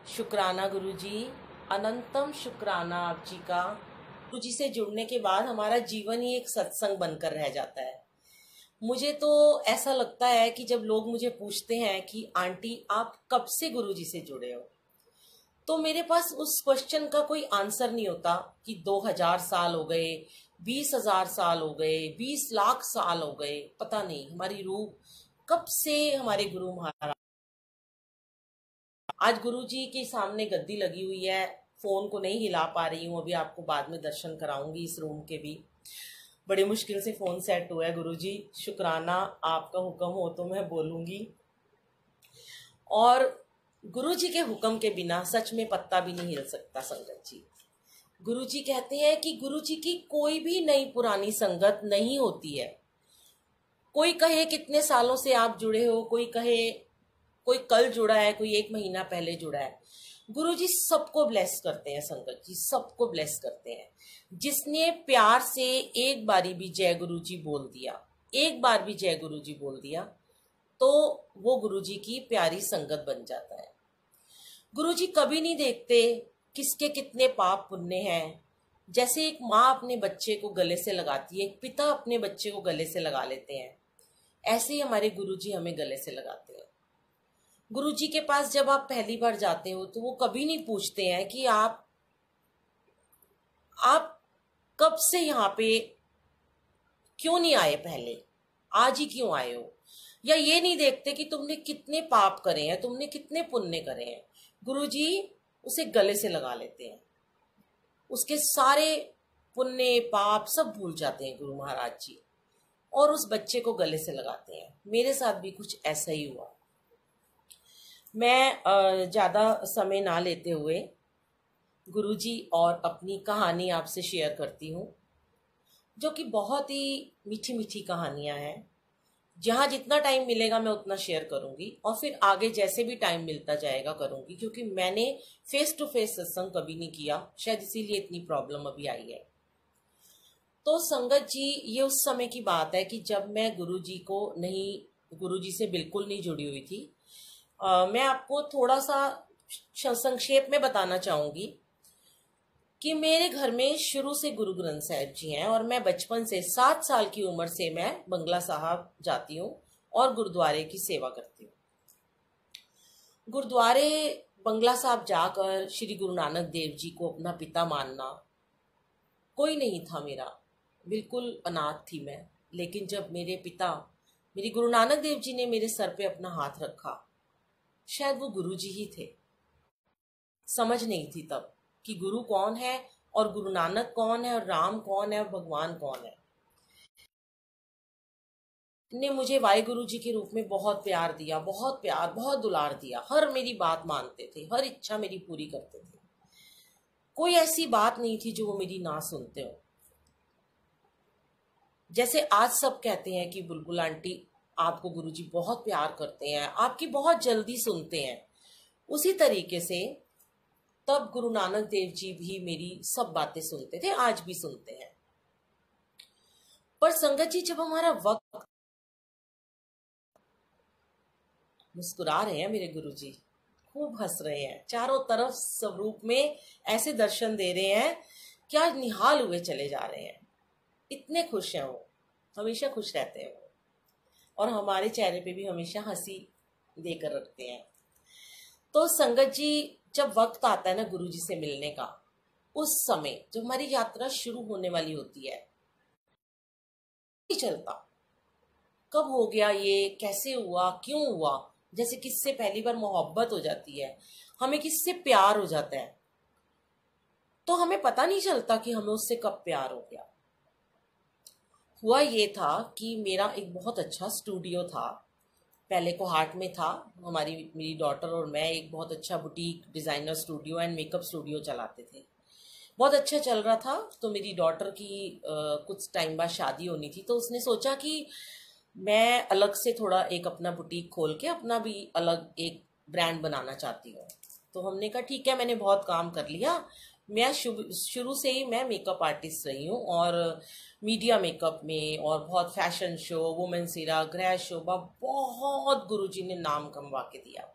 शुक्राना गुरुजी, अनंतम शुक्राना आप जी का। गुरुजी से जुड़ने के बाद हमारा जीवन ही एक सत्संग बनकर रह जाता है। मुझे तो ऐसा लगता है कि जब लोग मुझे पूछते हैं कि आंटी आप कब से गुरुजी से जुड़े हो, तो मेरे पास उस क्वेश्चन का कोई आंसर नहीं होता कि 2000 साल हो गए, 20,000 साल हो गए, 20 लाख साल हो गए। पता नहीं हमारी रूह कब से हमारे गुरु महाराज। आज गुरुजी के सामने गद्दी लगी हुई है, फोन को नहीं हिला पा रही हूँ। अभी आपको बाद में दर्शन कराऊंगी इस रूम के भी। बड़ी मुश्किल से फोन सेट हुआ है। गुरुजी शुक्राना, आपका हुक्म हो तो मैं बोलूंगी। और गुरुजी के हुक्म के बिना सच में पत्ता भी नहीं हिल सकता संगत जी। गुरुजी कहते हैं कि गुरुजी की कोई भी नई पुरानी संगत नहीं होती है। कोई कहे कितने सालों से आप जुड़े हो, कोई कहे कोई कल जुड़ा है, कोई 1 महीना पहले जुड़ा है। गुरुजी सबको ब्लेस करते हैं संगत जी, सबको ब्लेस करते हैं। जिसने प्यार से एक बारी भी जय गुरुजी बोल दिया, एक बार भी जय गुरुजी बोल दिया, तो वो गुरुजी की प्यारी संगत बन जाता है। गुरुजी कभी नहीं देखते किसके कितने पाप पुण्य हैं। जैसे एक माँ अपने बच्चे को गले से लगाती है, एक पिता अपने बच्चे को गले से लगा लेते हैं, ऐसे ही हमारे गुरुजी हमें गले से लगाते हैं। गुरुजी के पास जब आप पहली बार जाते हो तो वो कभी नहीं पूछते हैं कि आप कब से यहाँ पे क्यों नहीं आए, पहले आज ही क्यों आए हो। या ये नहीं देखते कि तुमने कितने पाप करे हैं, तुमने कितने पुण्य करे हैं। गुरुजी उसे गले से लगा लेते हैं, उसके सारे पुण्य पाप सब भूल जाते हैं गुरु महाराज जी, और उस बच्चे को गले से लगाते हैं। मेरे साथ भी कुछ ऐसा ही हुआ। मैं ज़्यादा समय ना लेते हुए गुरुजी और अपनी कहानी आपसे शेयर करती हूँ, जो कि बहुत ही मीठी मीठी कहानियाँ हैं। जहाँ जितना टाइम मिलेगा मैं उतना शेयर करूँगी, और फिर आगे जैसे भी टाइम मिलता जाएगा करूँगी, क्योंकि मैंने फेस टू फेस सत्संग कभी नहीं किया, शायद इसीलिए इतनी प्रॉब्लम अभी आई है। तो संगत जी, ये उस समय की बात है कि जब मैं गुरुजी से बिल्कुल नहीं जुड़ी हुई थी। मैं आपको थोड़ा सा संक्षेप में बताना चाहूंगी कि मेरे घर में शुरू से गुरु ग्रंथ साहिब जी हैं, और मैं बचपन से 7 साल की उम्र से मैं बंगला साहब जाती हूँ और गुरुद्वारे की सेवा करती हूँ। गुरुद्वारे बंगला साहब जाकर श्री गुरु नानक देव जी को अपना पिता मानना, कोई नहीं था मेरा, बिल्कुल अनाथ थी मैं। लेकिन जब मेरे पिता मेरी गुरु नानक देव जी ने मेरे सर पे अपना हाथ रखा, शायद वो गुरुजी ही थे। समझ नहीं थी तब कि गुरु कौन है और गुरु नानक कौन है और राम कौन है और भगवान कौन है। ने मुझे वाहिगुरु जी के रूप में बहुत प्यार दिया, बहुत प्यार, बहुत दुलार दिया। हर मेरी बात मानते थे, हर इच्छा मेरी पूरी करते थे। कोई ऐसी बात नहीं थी जो वो मेरी ना सुनते हो। जैसे आज सब कहते हैं कि बुलबुल आंटी आपको गुरुजी बहुत प्यार करते हैं, आपकी बहुत जल्दी सुनते हैं, उसी तरीके से तब गुरु नानक देव जी भी मेरी सब बातें सुनते थे, आज भी सुनते हैं। पर संगत जी, जब हमारा वक्त, मुस्कुरा रहे हैं मेरे गुरुजी, खूब हंस रहे हैं, चारों तरफ स्वरूप में ऐसे दर्शन दे रहे हैं, क्या निहाल हुए चले जा रहे हैं। इतने खुश हैं वो, हमेशा खुश रहते हैं वो, और हमारे चेहरे पे भी हमेशा हंसी देकर रखते हैं। तो संगत जी, जब वक्त आता है ना गुरुजी से मिलने का, उस समय जब हमारी यात्रा शुरू होने वाली होती है, नहीं चलता कब हो गया ये, कैसे हुआ, क्यों हुआ। जैसे किससे पहली बार मोहब्बत हो जाती है, हमें किससे प्यार हो जाता है, तो हमें पता नहीं चलता कि हमें उससे कब प्यार हो गया। हुआ ये था कि मेरा एक बहुत अच्छा स्टूडियो था, पहले कोहाट में था। मेरी डॉटर और मैं एक बहुत अच्छा boutique, designer studio and makeup studio चलाते थे। बहुत अच्छा चल रहा था। तो मेरी डॉटर की कुछ टाइम बाद शादी होनी थी, तो उसने सोचा कि मैं अलग से थोड़ा एक अपना बुटीक खोल के अपना भी अलग एक ब्रांड बनाना चाहती हूँ। तो हमने कहा ठीक है, मैंने बहुत काम कर लिया। मैं शुरू से ही मैं मेकअप आर्टिस्ट रही हूँ, और मीडिया मेकअप में, और बहुत फैशन शो, वुमेन सीरा, गृह शोभा, बहुत गुरुजी ने नाम कमवा के दिया।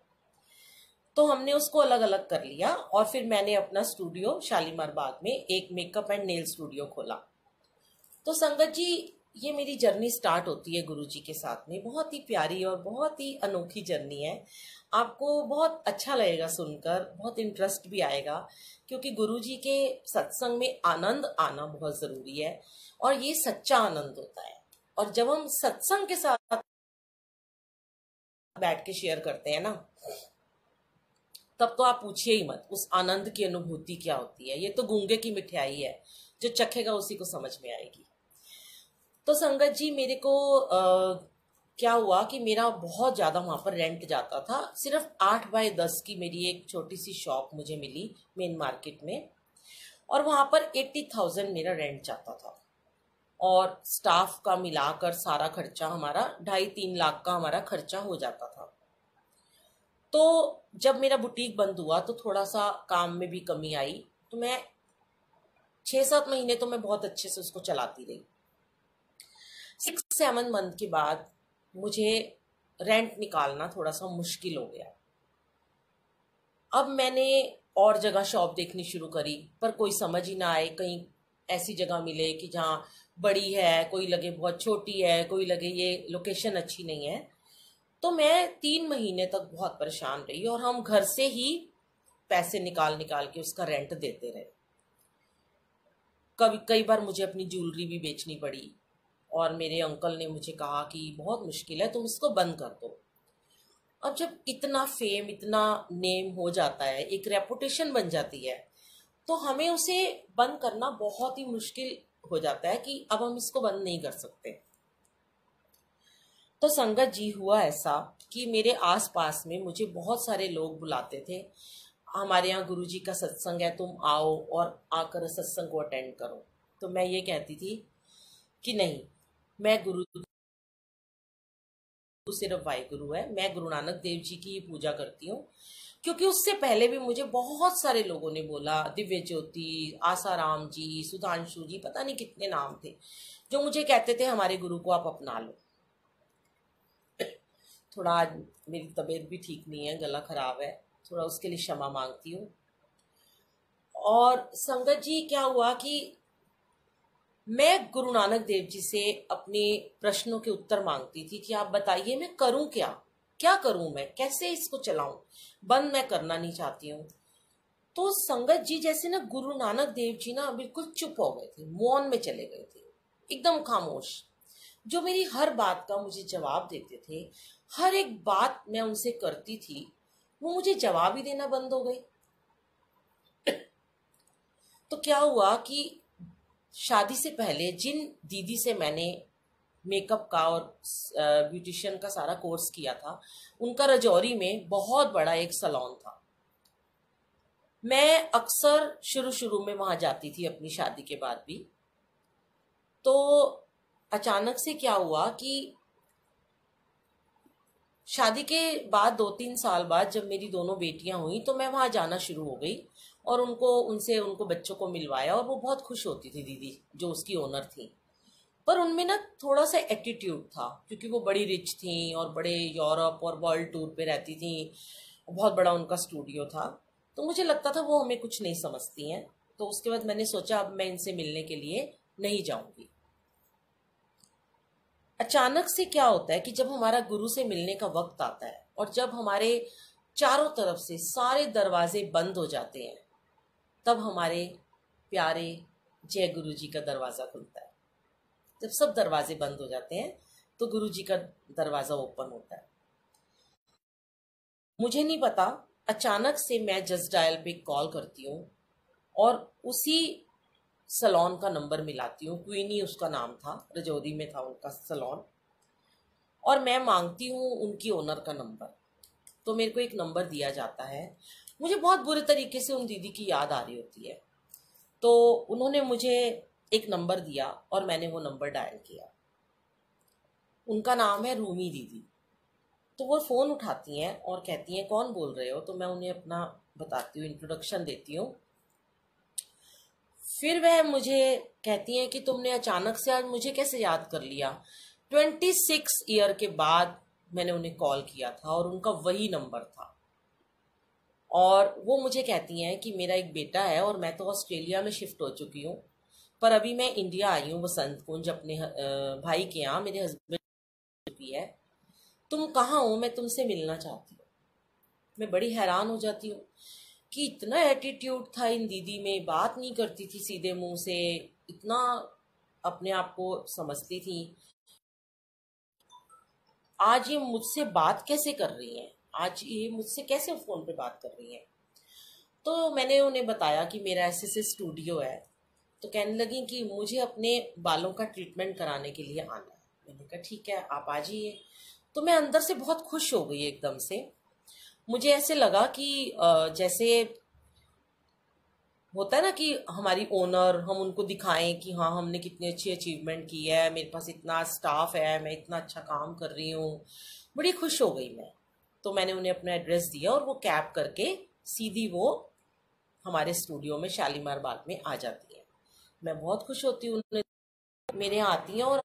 तो हमने उसको अलग अलग कर लिया और फिर मैंने अपना स्टूडियो शालीमार बाग में एक मेकअप एंड नेल स्टूडियो खोला। तो संगत जी, ये मेरी जर्नी स्टार्ट होती है गुरुजी के साथ में। बहुत ही प्यारी और बहुत ही अनोखी जर्नी है। आपको बहुत अच्छा लगेगा सुनकर, बहुत इंटरेस्ट भी आएगा, क्योंकि गुरुजी के सत्संग में आनंद आना बहुत जरूरी है और ये सच्चा आनंद होता है। और जब हम सत्संग के साथ बैठ के शेयर करते हैं ना, तब तो आप पूछिए ही मत उस आनंद की अनुभूति क्या होती है। ये तो गूंगे की मिठाई है, जो चखेगा उसी को समझ में आएगी। तो संगत जी, मेरे को क्या हुआ कि मेरा बहुत ज़्यादा वहाँ पर रेंट जाता था। सिर्फ 8x10 की मेरी एक छोटी सी शॉप मुझे मिली मेन मार्केट में, और वहाँ पर 80,000 मेरा रेंट जाता था। और स्टाफ का मिलाकर सारा खर्चा हमारा 2.5-3 लाख का हमारा खर्चा हो जाता था। तो जब मेरा बुटीक बंद हुआ तो थोड़ा सा काम में भी कमी आई। तो मैं 6-7 महीने तो मैं बहुत अच्छे से उसको चलाती रही। 6-7 मंथ के बाद मुझे रेंट निकालना थोड़ा सा मुश्किल हो गया। अब मैंने और जगह शॉप देखनी शुरू करी, पर कोई समझ ही ना आए। कहीं ऐसी जगह मिले कि जहाँ बड़ी है, कोई लगे बहुत छोटी है, कोई लगे ये लोकेशन अच्छी नहीं है। तो मैं 3 महीने तक बहुत परेशान रही और हम घर से ही पैसे निकाल निकाल के उसका रेंट देते रहे। कई बार मुझे अपनी ज्वेलरी भी बेचनी पड़ी और मेरे अंकल ने मुझे कहा कि बहुत मुश्किल है, तुम इसको बंद कर दो। अब जब इतना फेम, इतना नेम हो जाता है, एक रेपुटेशन बन जाती है, तो हमें उसे बंद करना बहुत ही मुश्किल हो जाता है कि अब हम इसको बंद नहीं कर सकते। तो संगत जी, हुआ ऐसा कि मेरे आसपास में मुझे बहुत सारे लोग बुलाते थे, हमारे यहाँ गुरुजी का सत्संग है, तुम आओ और आकर सत्संग को अटेंड करो। तो मैं ये कहती थी कि नहीं, मैं गुरु सिर्फ वाहिगुरु है, मैं गुरु नानक देव जी की पूजा करती हूँ। क्योंकि उससे पहले भी मुझे बहुत सारे लोगों ने बोला, दिव्य ज्योति, आसाराम जी, सुधांशु जी, पता नहीं कितने नाम थे, जो मुझे कहते थे हमारे गुरु को आप अपना लो। थोड़ा आज मेरी तबीयत भी ठीक नहीं है, गला खराब है, थोड़ा उसके लिए क्षमा मांगती हूँ। और संगत जी, क्या हुआ कि मैं गुरु नानक देव जी से अपने प्रश्नों के उत्तर मांगती थी कि आप बताइए मैं करूं क्या, क्या करूं, मैं कैसे इसको चलाऊं, बंद मैं करना नहीं चाहती हूँ। तो संगत जी, जैसे ना गुरु नानक देव जी ना बिल्कुल चुप हो गए थे, मौन में चले गए थे, एकदम खामोश। जो मेरी हर बात का मुझे जवाब देते थे, हर एक बात मैं उनसे करती थी, वो मुझे जवाब ही देना बंद हो गई। तो क्या हुआ कि शादी से पहले जिन दीदी से मैंने मेकअप का और ब्यूटिशियन का सारा कोर्स किया था, उनका रजौरी में बहुत बड़ा एक सैलून था। मैं अक्सर शुरू शुरू में वहां जाती थी अपनी शादी के बाद भी। तो अचानक से क्या हुआ कि शादी के बाद 2-3 साल बाद जब मेरी दोनों बेटियां हुई, तो मैं वहां जाना शुरू हो गई और उनको बच्चों को मिलवाया। और वो बहुत खुश होती थी दीदी, जो उसकी ओनर थी। पर उनमें ना थोड़ा सा एटीट्यूड था, क्योंकि वो बड़ी रिच थी और बड़े यूरोप और वर्ल्ड टूर पे रहती थी, बहुत बड़ा उनका स्टूडियो था। तो मुझे लगता था वो हमें कुछ नहीं समझती हैं। तो उसके बाद मैंने सोचा अब मैं इनसे मिलने के लिए नहीं जाऊंगी। अचानक से क्या होता है कि जब हमारा गुरु से मिलने का वक्त आता है और जब हमारे चारों तरफ से सारे दरवाजे बंद हो जाते हैं, तब हमारे प्यारे जय गुरु जी का दरवाजा खुलता है। जब सब दरवाजे बंद हो जाते हैं तो गुरु जी का दरवाजा ओपन होता है। मुझे नहीं पता, अचानक से मैं जस्ट डायल पे कॉल करती हूँ और उसी सैलून का नंबर मिलाती हूँ। क्वीनी उसका नाम था, रजौरी में था उनका सैलून। और मैं मांगती हूँ उनकी ओनर का नंबर। तो मेरे को एक नंबर दिया जाता है। मुझे बहुत बुरे तरीके से उन दीदी की याद आ रही होती है, तो उन्होंने मुझे एक नंबर दिया और मैंने वो नंबर डायल किया। उनका नाम है रूमी दीदी। तो वो फ़ोन उठाती हैं और कहती हैं कौन बोल रहे हो। तो मैं उन्हें अपना बताती हूँ, इंट्रोडक्शन देती हूँ। फिर वह मुझे कहती हैं कि तुमने अचानक से आज मुझे कैसे याद कर लिया। 26 ईयर के बाद मैंने उन्हें कॉल किया था और उनका वही नंबर था। और वो मुझे कहती हैं कि मेरा एक बेटा है और मैं तो ऑस्ट्रेलिया में शिफ्ट हो चुकी हूँ, पर अभी मैं इंडिया आई हूँ वसंत कुंज अपने भाई के यहाँ, मेरे हस्बैंड भी है। तुम कहाँ हो, मैं तुमसे मिलना चाहती हूँ। मैं बड़ी हैरान हो जाती हूँ कि इतना एटीट्यूड था इन दीदी में, बात नहीं करती थी सीधे मुंह से, इतना अपने आप को समझती थी। आज ये मुझसे बात कैसे कर रही हैं, आज ये मुझसे कैसे फ़ोन पे बात कर रही हैं। तो मैंने उन्हें बताया कि मेरा ऐसे ऐसे स्टूडियो है। तो कहने लगी कि मुझे अपने बालों का ट्रीटमेंट कराने के लिए आना है। मैंने कहा ठीक है, आप आ जाइए। तो मैं अंदर से बहुत खुश हो गई एकदम से। मुझे ऐसे लगा कि जैसे होता है ना कि हमारी ओनर, हम उनको दिखाएं कि हाँ हमने कितनी अच्छी अचीवमेंट की है, मेरे पास इतना स्टाफ है, मैं इतना अच्छा काम कर रही हूँ। बड़ी खुश हो गई मैं। तो मैंने उन्हें अपना एड्रेस दिया और वो कैब करके सीधी वो हमारे स्टूडियो में शालीमार बाग में आ जाती है। मैं बहुत खुश होती हूँ, उन्हें मेरे यहाँ आती हैं और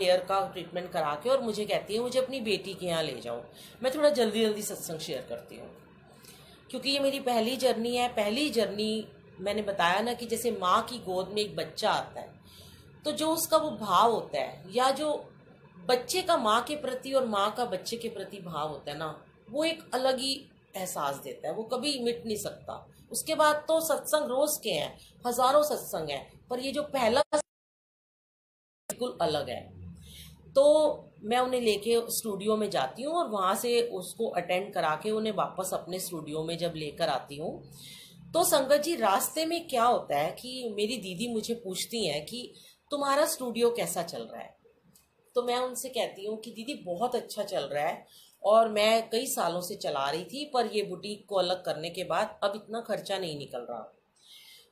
हेयर का ट्रीटमेंट करा के और मुझे कहती है मुझे अपनी बेटी के यहाँ ले जाओ। मैं थोड़ा जल्दी जल्दी सत्संग शेयर करती हूँ क्योंकि ये मेरी पहली जर्नी है। पहली जर्नी मैंने बताया ना कि जैसे माँ की गोद में एक बच्चा आता है तो जो उसका वो भाव होता है, या जो बच्चे का माँ के प्रति और माँ का बच्चे के प्रति भाव होता है ना, वो एक अलग ही एहसास देता है, वो कभी मिट नहीं सकता। उसके बाद तो सत्संग रोज के हैं, हजारों सत्संग हैं, पर ये जो पहला बिल्कुल अलग है। तो मैं उन्हें लेके स्टूडियो में जाती हूँ और वहाँ से उसको अटेंड करा के उन्हें वापस अपने स्टूडियो में जब लेकर आती हूँ तो संगत जी रास्ते में क्या होता है कि मेरी दीदी मुझे पूछती हैं कि तुम्हारा स्टूडियो कैसा चल रहा है। तो मैं उनसे कहती हूँ कि दीदी बहुत अच्छा चल रहा है और मैं कई सालों से चला रही थी, पर ये बुटीक को अलग करने के बाद अब इतना खर्चा नहीं निकल रहा।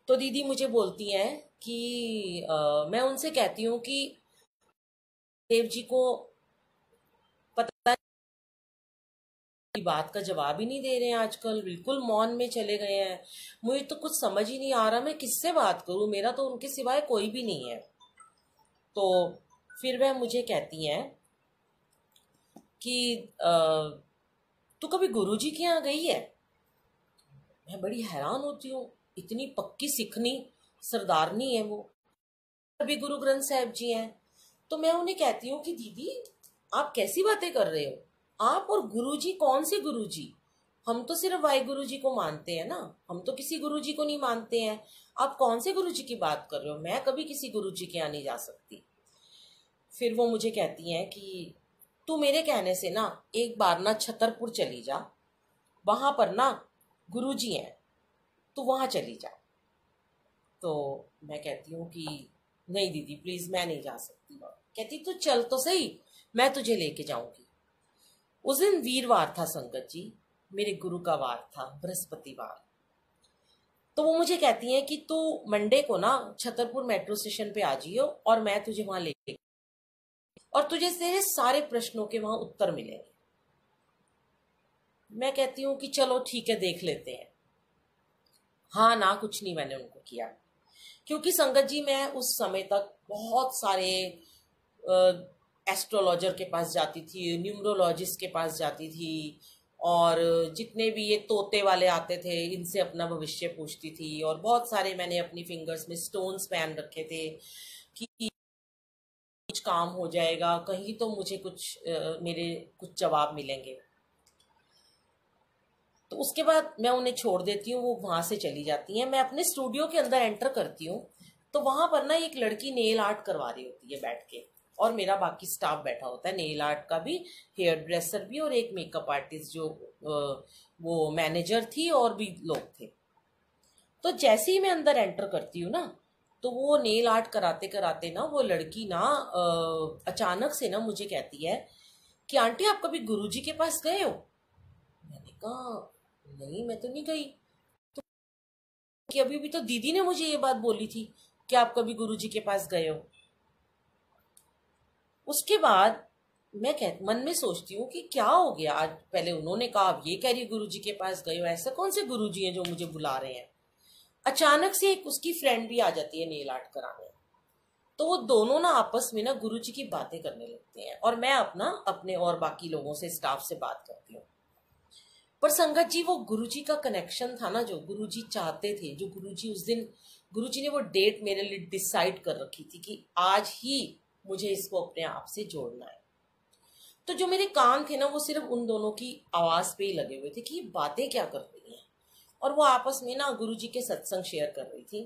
तो दीदी मुझे बोलती हैं कि मैं उनसे कहती हूँ कि देव जी को पता की बात का जवाब ही नहीं दे रहे हैं, आजकल बिल्कुल मौन में चले गए हैं। मुझे तो कुछ समझ ही नहीं आ रहा मैं किससे बात करूं, मेरा तो उनके सिवाय कोई भी नहीं है। तो फिर वह मुझे कहती हैं कि तू कभी गुरुजी के यहाँ गई है। मैं बड़ी हैरान होती हूँ, इतनी पक्की सिखनी सरदारनी है वो, अभी गुरु ग्रंथ साहिब जी हैं। तो मैं उन्हें कहती हूँ कि दीदी आप कैसी बातें कर रहे हो, आप और गुरुजी कौन से गुरुजी, हम तो सिर्फ वाहिगुरु जी को मानते हैं ना, हम तो किसी गुरुजी को नहीं मानते हैं। आप कौन से गुरुजी की बात कर रहे हो, मैं कभी किसी गुरुजी के यहाँ नहीं जा सकती। फिर वो मुझे कहती हैं कि तू मेरे कहने से ना एक बार ना छतरपुर चली जा, वहां पर ना गुरुजी हैं, तू वहां चली जा। तो मैं कहती हूँ कि नहीं दीदी प्लीज मैं नहीं जा सकती। कहती तू चल तो सही, मैं तुझे लेके जाऊंगी। उस दिन वीरवार था संगत जी, मेरे गुरु का वार था, बृहस्पतिवार। तो वो मुझे कहती हैं कि तू मंडे को ना छतरपुर मेट्रो स्टेशन पे आ जाइयो और मैं तुझे वहां लेके, और तुझे तेरे सारे प्रश्नों के वहां उत्तर मिलेंगे। मैं कहती हूँ कि चलो ठीक है देख लेते हैं। हाँ ना कुछ नहीं मैंने उनको किया, क्योंकि संगत जी मैं उस समय तक बहुत सारे एस्ट्रोलॉजर के पास जाती थी, न्यूमरोलॉजिस्ट के पास जाती थी, और जितने भी ये तोते वाले आते थे इनसे अपना भविष्य पूछती थी, और बहुत सारे मैंने अपनी फिंगर्स में स्टोन्स पहन रखे थे कि कुछ काम हो जाएगा, कहीं तो मुझे कुछ मेरे कुछ जवाब मिलेंगे। तो उसके बाद मैं उन्हें छोड़ देती हूँ, वो वहां से चली जाती हैं। मैं अपने स्टूडियो के अंदर एंटर करती हूँ तो वहां पर ना एक लड़की नेल आर्ट करवा रही होती है बैठ के, और मेरा बाकी स्टाफ बैठा होता है, नेल आर्ट का भी, हेयर ड्रेसर भी, और एक मेकअप आर्टिस्ट जो वो मैनेजर थी, और भी लोग थे। तो जैसे ही मैं अंदर एंटर करती हूँ ना तो वो नेल आर्ट कराते कराते ना वो लड़की ना अचानक से ना मुझे कहती है कि आंटी आप कभी गुरुजी के पास गए हो। मैंने कहा नहीं मैं तो नहीं गई। तो कि अभी भी तो दीदी ने मुझे ये बात बोली थी कि आप कभी गुरुजी के पास गए हो। उसके बाद मैं मन में सोचती हूँ कि क्या हो गया, आज पहले उन्होंने कहा अब ये कह रही गुरुजी के पास गए हो, ऐसा कौन से गुरुजी हैं जो मुझे बुला रहे हैं। अचानक से एक उसकी फ्रेंड भी आ जाती है नेल आर्ट कराने, तो वो दोनों ना आपस में ना गुरुजी की बातें करने लगते हैं, और मैं अपना अपने और बाकी लोगों से स्टाफ से बात करती हूँ। पर संगत जी वो गुरुजी का कनेक्शन था ना, जो गुरुजी चाहते थे, जो गुरुजी उस दिन, गुरुजी ने वो डेट मेरे लिए डिसाइड कर रखी थी कि आज ही मुझे इसको अपने आप से जोड़ना है। तो जो मेरे कान थे ना वो सिर्फ उन दोनों की आवाज पे ही लगे हुए थे कि ये बातें क्या कर रही हैं। और वो आपस में ना गुरुजी के सत्संग शेयर कर रही थी।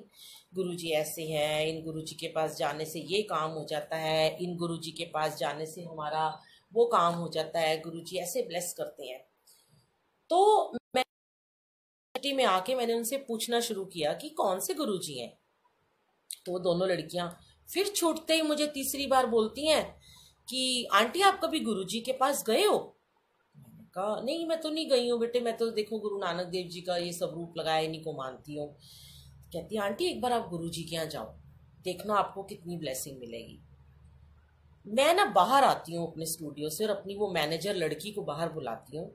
गुरुजी ऐसे हैं, इन गुरुजी के पास जाने से ये काम हो जाता है, इन गुरुजी के पास जाने से हमारा वो काम हो जाता है, गुरुजी ऐसे ब्लेस करते हैं। तो मैं सिटी में आके मैंने उनसे पूछना शुरू किया कि कौन से गुरुजी हैं। तो वो दोनों लड़कियां फिर छूटते ही मुझे तीसरी बार बोलती हैं कि आंटी आप कभी गुरुजी के पास गए हो? मैंने कहा नहीं, मैं तो नहीं गई हूँ बेटे, मैं तो देखो गुरु नानक देव जी का ये सब रूप लगाया, इन्हीं को मानती हूँ। कहती है आंटी एक बार आप गुरुजी के यहाँ जाओ, देखना आपको कितनी ब्लेसिंग मिलेगी। मैं ना बाहर आती हूँ अपने स्टूडियो से और अपनी वो मैनेजर लड़की को बाहर बुलाती हूँ।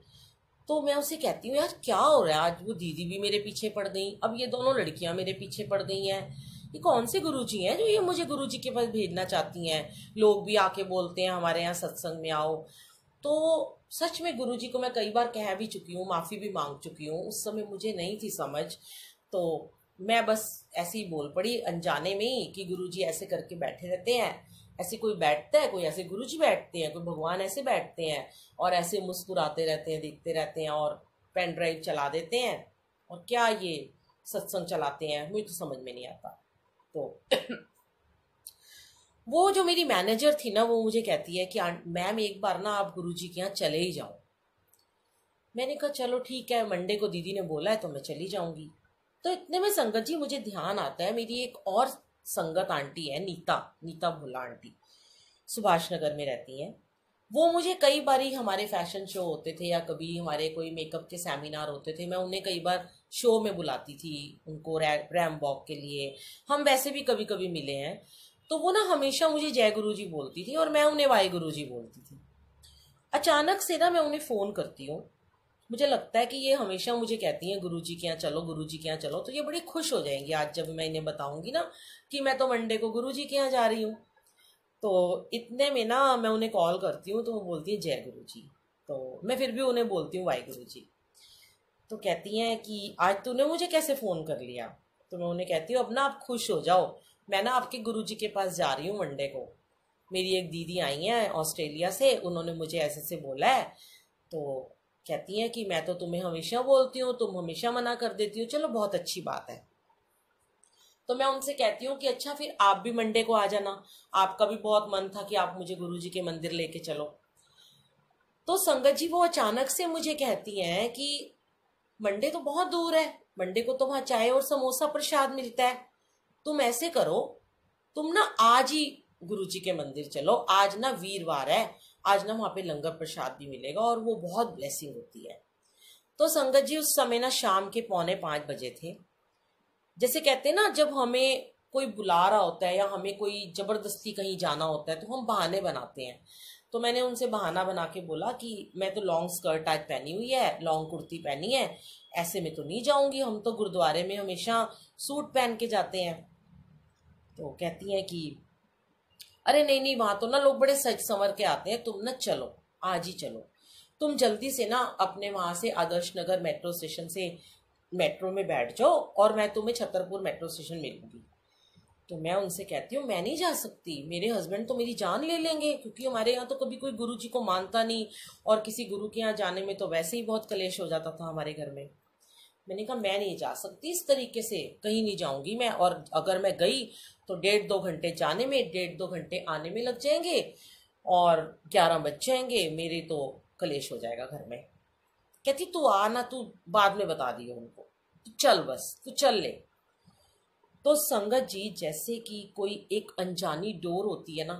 तो मैं उसे कहती हूँ यार क्या हो रहा है, आज वो दीदी भी मेरे पीछे पड़ गई, अब ये दोनों लड़कियां मेरे पीछे पड़ गई हैं। ये कौन से गुरुजी हैं जो ये मुझे गुरुजी के पास भेजना चाहती हैं? लोग भी आके बोलते हैं हमारे यहाँ सत्संग में आओ। तो सच में गुरुजी को मैं कई बार कह भी चुकी हूँ, माफ़ी भी मांग चुकी हूँ, उस समय मुझे नहीं थी समझ। तो मैं बस ऐसे ही बोल पड़ी अनजाने में ही कि गुरुजी ऐसे करके बैठे रहते हैं, ऐसे कोई बैठता है, कोई ऐसे गुरुजी बैठते हैं, कोई भगवान ऐसे बैठते हैं और ऐसे मुस्कुराते रहते हैं, देखते रहते हैं और पेन ड्राइव चला देते हैं और क्या ये सत्संग चलाते हैं, मुझे तो समझ में नहीं आता। तो वो जो मेरी मैनेजर थी ना वो मुझे कहती है कि मैम एक बार ना आप गुरुजी के यहाँ चले ही जाओ। मैंने कहा चलो ठीक है, मंडे को दीदी ने बोला है तो मैं चली जाऊंगी। तो इतने में संगत जी मुझे ध्यान आता है मेरी एक और संगत आंटी है, नीता नीता भुल्ला आंटी, सुभाष नगर में रहती हैं। वो मुझे कई बार ही हमारे फैशन शो होते थे या कभी हमारे कोई मेकअप के सेमिनार होते थे, मैं उन्हें कई बार शो में बुलाती थी उनको रैम वॉक के लिए, हम वैसे भी कभी कभी मिले हैं। तो वो ना हमेशा मुझे जय गुरु जी बोलती थी और मैं उन्हें वाहे गुरु जी बोलती थी। अचानक से ना मैं उन्हें फ़ोन करती हूँ, मुझे लगता है कि ये हमेशा मुझे कहती हैं गुरुजी के यहाँ चलो, गुरुजी के यहाँ चलो, तो ये बड़ी खुश हो जाएंगी आज जब मैं इन्हें बताऊंगी ना कि मैं तो मंडे को गुरुजी के यहाँ जा रही हूँ। तो इतने में ना मैं उन्हें कॉल करती हूँ तो वो बोलती है जय गुरुजी। तो मैं फिर भी उन्हें बोलती हूँ वाहे गुरुजी। तो कहती हैं कि आज तूने मुझे कैसे फ़ोन कर लिया? तो मैं उन्हें कहती हूँ अब ना आप खुश हो जाओ, मैं ना आपके गुरुजी के पास जा रही हूँ मंडे को, मेरी एक दीदी आई हैं ऑस्ट्रेलिया से, उन्होंने मुझे ऐसे से बोला है। तो कहती हैं कि मैं तो तुम्हें हमेशा बोलती हूँ, तुम हमेशा मना कर देती हो, चलो बहुत अच्छी बात है। तो मैं उनसे कहती हूँ कि अच्छा फिर आप भी मंडे को आ जाना, आपका भी बहुत मन था कि आप मुझे गुरुजी के मंदिर लेके चलो। तो संगत जी वो अचानक से मुझे कहती हैं कि मंडे तो बहुत दूर है, मंडे को तो वहाँ चाय और समोसा प्रसाद मिलता है, तुम ऐसे करो, तुम ना आज ही गुरुजी के मंदिर चलो, आज ना वीरवार है, आज ना वहाँ पे लंगर प्रसाद भी मिलेगा और वो बहुत ब्लेसिंग होती है। तो संगत जी उस समय ना शाम के 4:45 थे। जैसे कहते हैं ना जब हमें कोई बुला रहा होता है या हमें कोई जबरदस्ती कहीं जाना होता है तो हम बहाने बनाते हैं। तो मैंने उनसे बहाना बना के बोला कि मैं तो लॉन्ग स्कर्ट आज पहनी हुई है, लॉन्ग कुर्ती पहनी है, ऐसे में तो नहीं जाऊंगी, हम तो गुरुद्वारे में हमेशा सूट पहन के जाते हैं। तो कहती हैं कि अरे नहीं नहीं, वहां तो ना लोग बड़े सज संवर के आते हैं, तुम ना चलो, आज ही चलो, तुम जल्दी से ना अपने वहां से आदर्श नगर मेट्रो स्टेशन से मेट्रो में बैठ जाओ और मैं तुम्हें छतरपुर मेट्रो स्टेशन मिलूंगी। तो मैं उनसे कहती हूँ मैं नहीं जा सकती, मेरे हस्बैंड तो मेरी जान ले लेंगे, क्योंकि हमारे यहाँ तो कभी कोई गुरु जी को मानता नहीं और किसी गुरु के यहाँ जाने में तो वैसे ही बहुत कलेश हो जाता था हमारे घर में। मैंने कहा मैं नहीं जा सकती, इस तरीके से कहीं नहीं जाऊंगी मैं, और अगर मैं गई तो 1.5-2 घंटे जाने में, 1.5-2 घंटे आने में लग जाएंगे और 11 बज जाएंगे, मेरे तो कलेश हो जाएगा घर में। कहती तू आ ना, तू बाद में बता दियो उनको, तू चल, बस तू चल ले। तो संगत जी जैसे कि कोई एक अनजानी डोर होती है ना,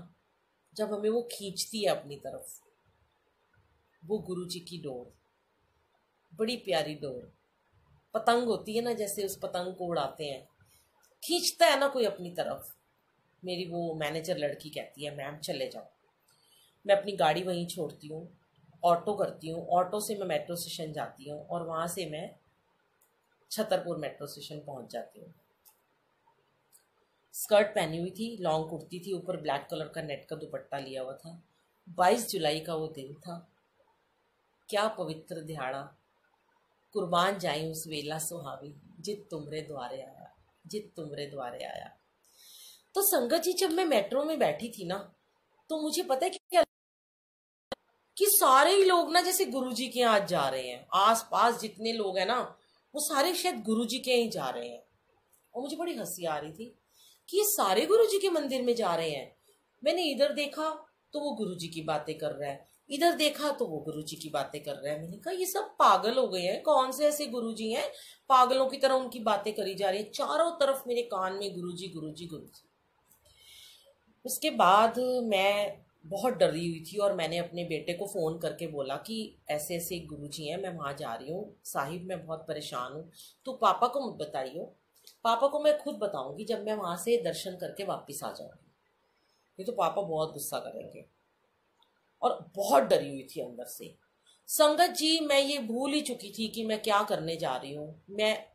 जब हमें वो खींचती है अपनी तरफ, वो गुरु जी की डोर, बड़ी प्यारी डोर, पतंग होती है ना, जैसे उस पतंग को उड़ाते हैं, खींचता है ना कोई अपनी तरफ। मेरी वो मैनेजर लड़की कहती है मैम चले जाओ। मैं अपनी गाड़ी वहीं छोड़ती हूँ, ऑटो करती हूँ, ऑटो से मैं मेट्रो स्टेशन जाती हूँ और वहाँ से मैं छतरपुर मेट्रो स्टेशन पहुँच जाती हूँ। स्कर्ट पहनी हुई थी, लॉन्ग कुर्ती थी, ऊपर ब्लैक कलर का नेट का दुपट्टा लिया हुआ था। 22 जुलाई का वो दिन था, क्या पवित्र दिहाड़ा, कुर्बान जाई उस वेला सुहावी, जित तुमरे द्वारे आया, जित तुमरे द्वारे आया। तो संगत जी, जब मैं मेट्रो में बैठी थी ना, तो मुझे पता है क्या कि सारे ही लोग ना जैसे गुरुजी के यहाँ जा रहे हैं। आस पास जितने लोग हैं ना, वो सारे शायद गुरुजी के ही जा रहे हैं। और मुझे बड़ी हंसी आ रही थी कि ये सारे गुरुजी के मंदिर में जा रहे हैं। मैंने इधर देखा तो वो गुरुजी की बातें कर रहा है, इधर देखा तो वो गुरुजी की बातें कर रहा है। मैंने कहा ये सब पागल हो गए हैं, कौन से ऐसे गुरुजी हैं पागलों की तरह उनकी बातें करी जा रही है। चारों तरफ मेरे कान में गुरुजी गुरुजी गुरुजी। उसके बाद मैं बहुत डरी हुई थी और मैंने अपने बेटे को फ़ोन करके बोला कि ऐसे ऐसे गुरुजी हैं, मैं वहाँ जा रही हूँ साहिब, मैं बहुत परेशान हूँ, तो पापा को मत बताइयो, पापा को मैं खुद बताऊंगी जब मैं वहाँ से दर्शन करके वापस आ जाऊंगी, नहीं तो पापा बहुत गुस्सा करेंगे। और बहुत डरी हुई थी अंदर से। संगत जी, मैं ये भूल ही चुकी थी कि मैं क्या करने जा रही हूँ।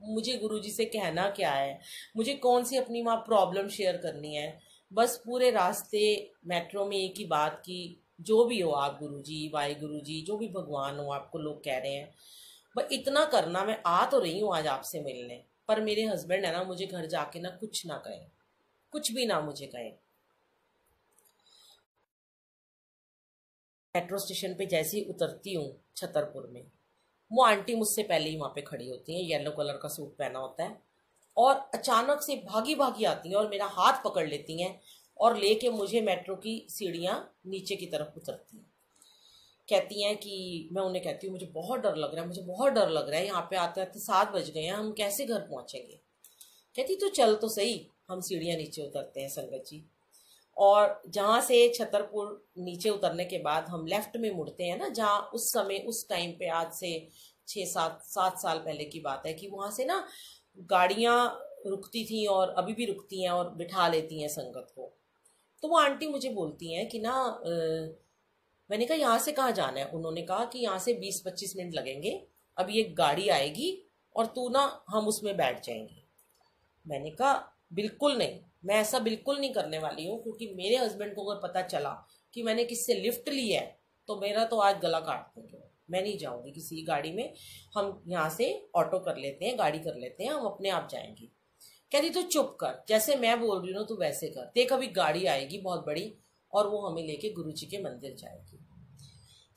मुझे गुरुजी से कहना क्या है, मुझे कौन सी अपनी वहाँ प्रॉब्लम शेयर करनी है। बस पूरे रास्ते मेट्रो में एक ही बात की, जो भी हो आप गुरुजी, वाहे गुरुजी, जो भी भगवान हो आपको लोग कह रहे हैं, बस इतना करना। मैं आ तो रही हूँ आज आपसे मिलने, पर मेरे हस्बैंड है ना, मुझे घर जाके ना कुछ ना कहें, कुछ भी ना मुझे कहें। मेट्रो स्टेशन पे जैसे ही उतरती हूँ छतरपुर में, वो आंटी मुझसे पहले ही वहाँ पे खड़ी होती हैं, येलो कलर का सूट पहना होता है, और अचानक से भागी भागी आती हैं और मेरा हाथ पकड़ लेती हैं और लेके मुझे मेट्रो की सीढ़ियाँ नीचे की तरफ उतरती हैं। कहती हैं कि, मैं उन्हें कहती हूँ मुझे बहुत डर लग रहा है, मुझे बहुत डर लग रहा है, यहाँ पे आते आते 7 बज गए हैं, हम कैसे घर पहुँचेंगे। कहती तो चल तो सही। हम सीढ़ियाँ नीचे उतरते हैं संगत जी, और जहाँ से छतरपुर नीचे उतरने के बाद हम लेफ्ट में मुड़ते हैं ना, जहाँ उस समय उस टाइम पे, आज से 6-7 साल पहले की बात है, कि वहाँ से ना गाड़ियाँ रुकती थी और अभी भी रुकती हैं और बिठा लेती हैं संगत को। तो वो आंटी मुझे बोलती हैं कि ना मैंने कहा यहाँ से कहाँ जाना है। उन्होंने कहा कि यहाँ से 20-25 मिनट लगेंगे, अभी एक गाड़ी आएगी और तू ना, हम उसमें बैठ जाएंगे। मैंने कहा बिल्कुल नहीं, मैं ऐसा बिल्कुल नहीं करने वाली हूँ, क्योंकि मेरे हस्बैंड को अगर पता चला कि मैंने किससे लिफ्ट ली है तो मेरा तो आज गला काट देंगे। मैं नहीं जाऊँगी किसी गाड़ी में, हम यहाँ से ऑटो कर लेते हैं, गाड़ी कर लेते हैं, हम अपने आप जाएंगे। कहती तो चुप कर, जैसे मैं बोल रही हूँ तू वैसे कर, देख अभी गाड़ी आएगी बहुत बड़ी और वो हमें लेके गुरुजी के मंदिर जाएगी।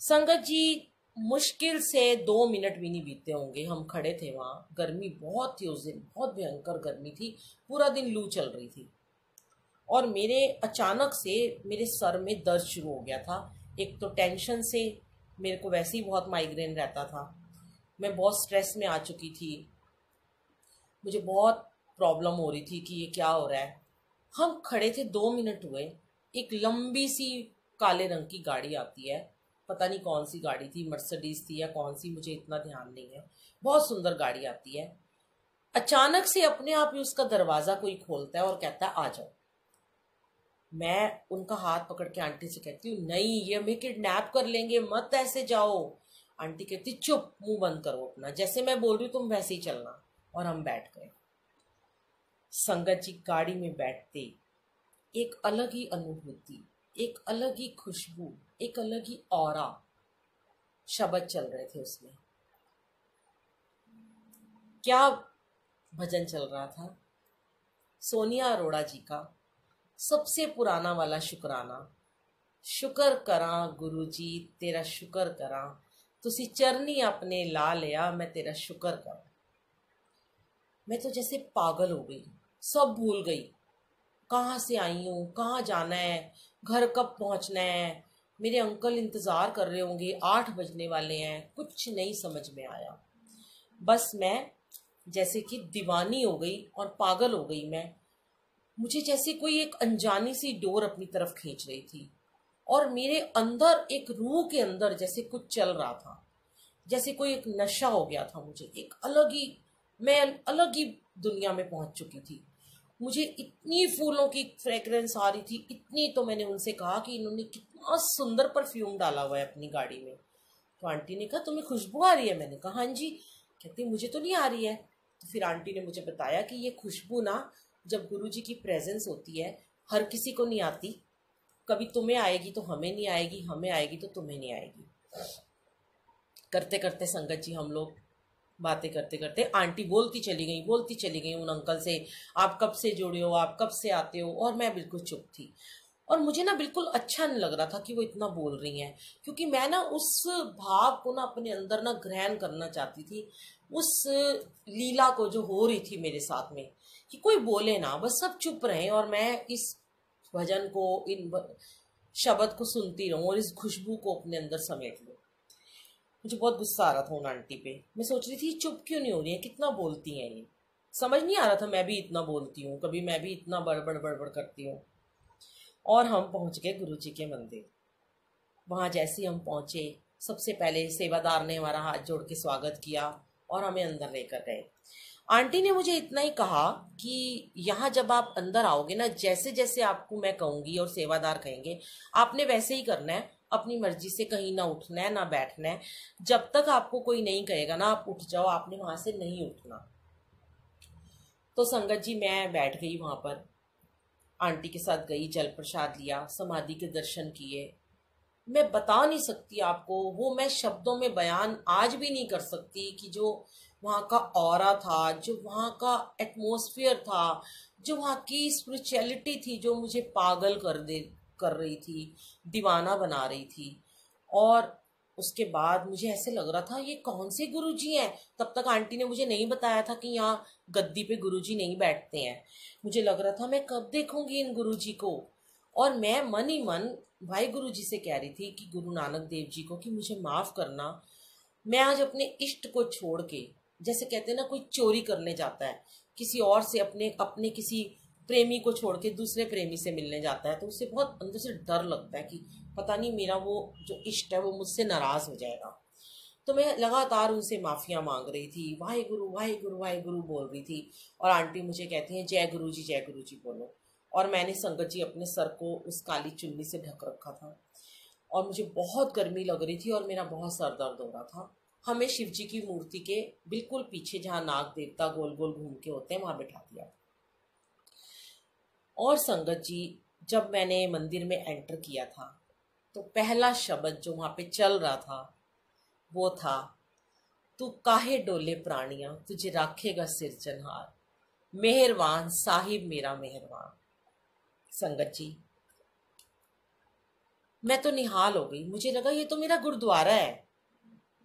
संगत जी, मुश्किल से 2 मिनट भी नहीं बीते होंगे, हम खड़े थे वहाँ। गर्मी बहुत थी उस दिन, बहुत भयंकर गर्मी थी, पूरा दिन लू चल रही थी। और मेरे अचानक से मेरे सर में दर्द शुरू हो गया था। एक तो टेंशन से, मेरे को वैसे ही बहुत माइग्रेन रहता था, मैं बहुत स्ट्रेस में आ चुकी थी, मुझे बहुत प्रॉब्लम हो रही थी कि ये क्या हो रहा है। हम खड़े थे, 2 मिनट हुए, एक लंबी सी काले रंग की गाड़ी आती है, पता नहीं कौन सी गाड़ी थी, मर्सिडीज थी या कौन सी, मुझे इतना ध्यान नहीं है, बहुत सुंदर गाड़ी आती है। अचानक से अपने आप ही उसका दरवाज़ा कोई खोलता है और कहता है आ जाओ। मैं उनका हाथ पकड़ के आंटी से कहती हूँ नहीं, ये हमें किडनैप कर लेंगे, मत ऐसे जाओ। आंटी कहती चुप, मुंह बंद करो अपना, जैसे मैं बोल रही हूँ तुम वैसे ही चलना। और हम बैठ गए। संगत जी, गाड़ी में बैठते एक अलग ही अनुभूति, एक अलग ही खुशबू, एक अलग ही ऑरा, शब्द चल रहे थे उसमें। क्या भजन चल रहा था? सोनिया अरोड़ा जी का सबसे पुराना वाला शुक्राना। शुक्र करा गुरु जी तेरा, शुक्र करा तुसी चरनी अपने ला लिया, मैं तेरा शुक्र करा। मैं तो जैसे पागल हो गई, सब भूल गई, कहाँ से आई हूँ, कहाँ जाना है, घर कब पहुँचना है, मेरे अंकल इंतज़ार कर रहे होंगे, 8 बजने वाले हैं, कुछ नहीं समझ में आया। बस मैं जैसे कि दीवानी हो गई और पागल हो गई मैं। मुझे जैसे कोई एक अनजानी सी डोर अपनी तरफ खींच रही थी और मेरे अंदर, एक रूह के अंदर जैसे कुछ चल रहा था, जैसे कोई एक नशा हो गया था मुझे। एक अलग ही, मैं अलग ही दुनिया में पहुंच चुकी थी। मुझे इतनी फूलों की फ्रेग्रेंस आ रही थी, इतनी, तो मैंने उनसे कहा कि इन्होंने कितना सुंदर परफ्यूम डाला हुआ है अपनी गाड़ी में। तो आंटी ने कहा तुम्हें खुशबू आ रही है? मैंने कहा हाँ जी। कहती मुझे तो नहीं आ रही है। तो फिर आंटी ने मुझे बताया कि ये खुशबू ना, जब गुरुजी की प्रेजेंस होती है, हर किसी को नहीं आती, कभी तुम्हें आएगी तो हमें नहीं आएगी, हमें आएगी तो तुम्हें नहीं आएगी। करते करते संगत जी हम लोग बातें करते करते आंटी बोलती चली गई उन अंकल से, आप कब से जुड़े हो, आप कब से आते हो, और मैं बिल्कुल चुप थी। और मुझे ना बिल्कुल अच्छा नहीं लग रहा था कि वो इतना बोल रही हैं, क्योंकि मैं ना उस भाव को ना अपने अंदर ना ग्रहण करना चाहती थी, उस लीला को जो हो रही थी मेरे साथ में, कि कोई बोले ना, बस सब चुप रहे और मैं इस भजन को, शब्द को सुनती रहूं और इस खुशबू को अपने अंदर समेट लूं। मुझे बहुत गुस्सा आ रहा था उन आंटी पे। मैं सोच रही थी चुप क्यों नहीं हो रही है, कितना बोलती हैं ये। समझ नहीं आ रहा था मैं भी इतना बोलती हूँ, कभी मैं भी इतना बड़बड़ बड़बड़ करती हूँ। और हम पहुंच गए गुरु जी के मंदिर। वहां जैसे ही हम पहुंचे, सबसे पहले सेवादार ने हमारा हाथ जोड़ के स्वागत किया और हमें अंदर लेकर गए। आंटी ने मुझे इतना ही कहा कि यहाँ जब आप अंदर आओगे ना, जैसे जैसे आपको मैं कहूंगी और सेवादार कहेंगे, आपने वैसे ही करना है, अपनी मर्जी से कहीं ना उठना है ना बैठना है। जब तक आपको कोई नहीं कहेगा ना आप उठ जाओ, आपने वहां से नहीं उठना। तो संगत जी मैं बैठ गई वहां पर, आंटी के साथ गई, जल प्रसाद लिया, समाधि के दर्शन किए। मैं बता नहीं सकती आपको, वो मैं शब्दों में बयान आज भी नहीं कर सकती कि जो वहाँ का ऑरा था, जो वहाँ का एटमॉस्फेयर था, जो वहाँ की स्पिरिचुअलिटी थी, जो मुझे पागल कर रही थी, दीवाना बना रही थी। और उसके बाद मुझे ऐसे लग रहा था ये कौन से गुरुजी हैं। तब तक आंटी ने मुझे नहीं बताया था कि यहाँ गद्दी पे गुरुजी नहीं बैठते हैं। मुझे लग रहा था मैं कब देखूंगी इन गुरुजी को। और मैं मन ही मन भाई गुरु जी से कह रही थी कि गुरु नानक देव जी को कि मुझे माफ करना, मैं आज अपने इष्ट को छोड़ के, जैसे कहते हैं ना कोई चोरी करने जाता है किसी और से, अपने अपने किसी प्रेमी को छोड़ के दूसरे प्रेमी से मिलने जाता है, तो उससे बहुत अंदर से डर लगता है कि पता नहीं मेरा वो जो इष्ट है वो मुझसे नाराज हो जाएगा। तो मैं लगातार उनसे माफिया मांग रही थी, वाहे गुरु बोल रही थी। और आंटी मुझे कहती हैं जय गुरु जी बोलो। और मैंने संगत जी अपने सर को उस काली चुन्नी से ढक रखा था और मुझे बहुत गर्मी लग रही थी और मेरा बहुत सर दर्द हो रहा था। हमें शिव जी की मूर्ति के बिल्कुल पीछे, जहाँ नाग देवता गोल गोल घूम के होते हैं, वहां बिठा दिया। और संगत जी जब मैंने मंदिर में एंटर किया था तो पहला शब्द जो वहां पे चल रहा था वो था, तू काहे डोले प्राणिया तुझे राखेगा सिरजनहार, मेहरबान साहिब मेरा मेहरबान। संगत जी मैं तो निहाल हो गई, मुझे लगा ये तो मेरा गुरुद्वारा है,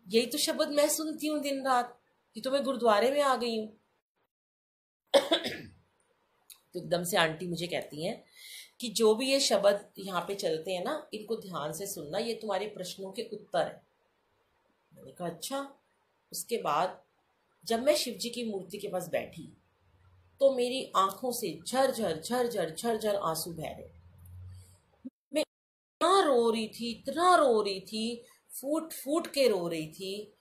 यही तो शब्द मैं सुनती हूँ दिन रात, ये तो मैं गुरुद्वारे में आ गई हूँ। तो एकदम से आंटी मुझे कहती हैं कि जो भी ये शब्द यहाँ पे चलते हैं ना, इनको ध्यान से सुनना, ये तुम्हारे प्रश्नों के उत्तर है। मैंने कहा अच्छा। उसके बाद जब मैं शिव जी की मूर्ति के पास बैठी तो मेरी आंखों से झरझर झरझर झरझर आंसू बह रहे। मैं इतना रो रही थी, इतना रो रही थी, फूट फूट के रो रही थी,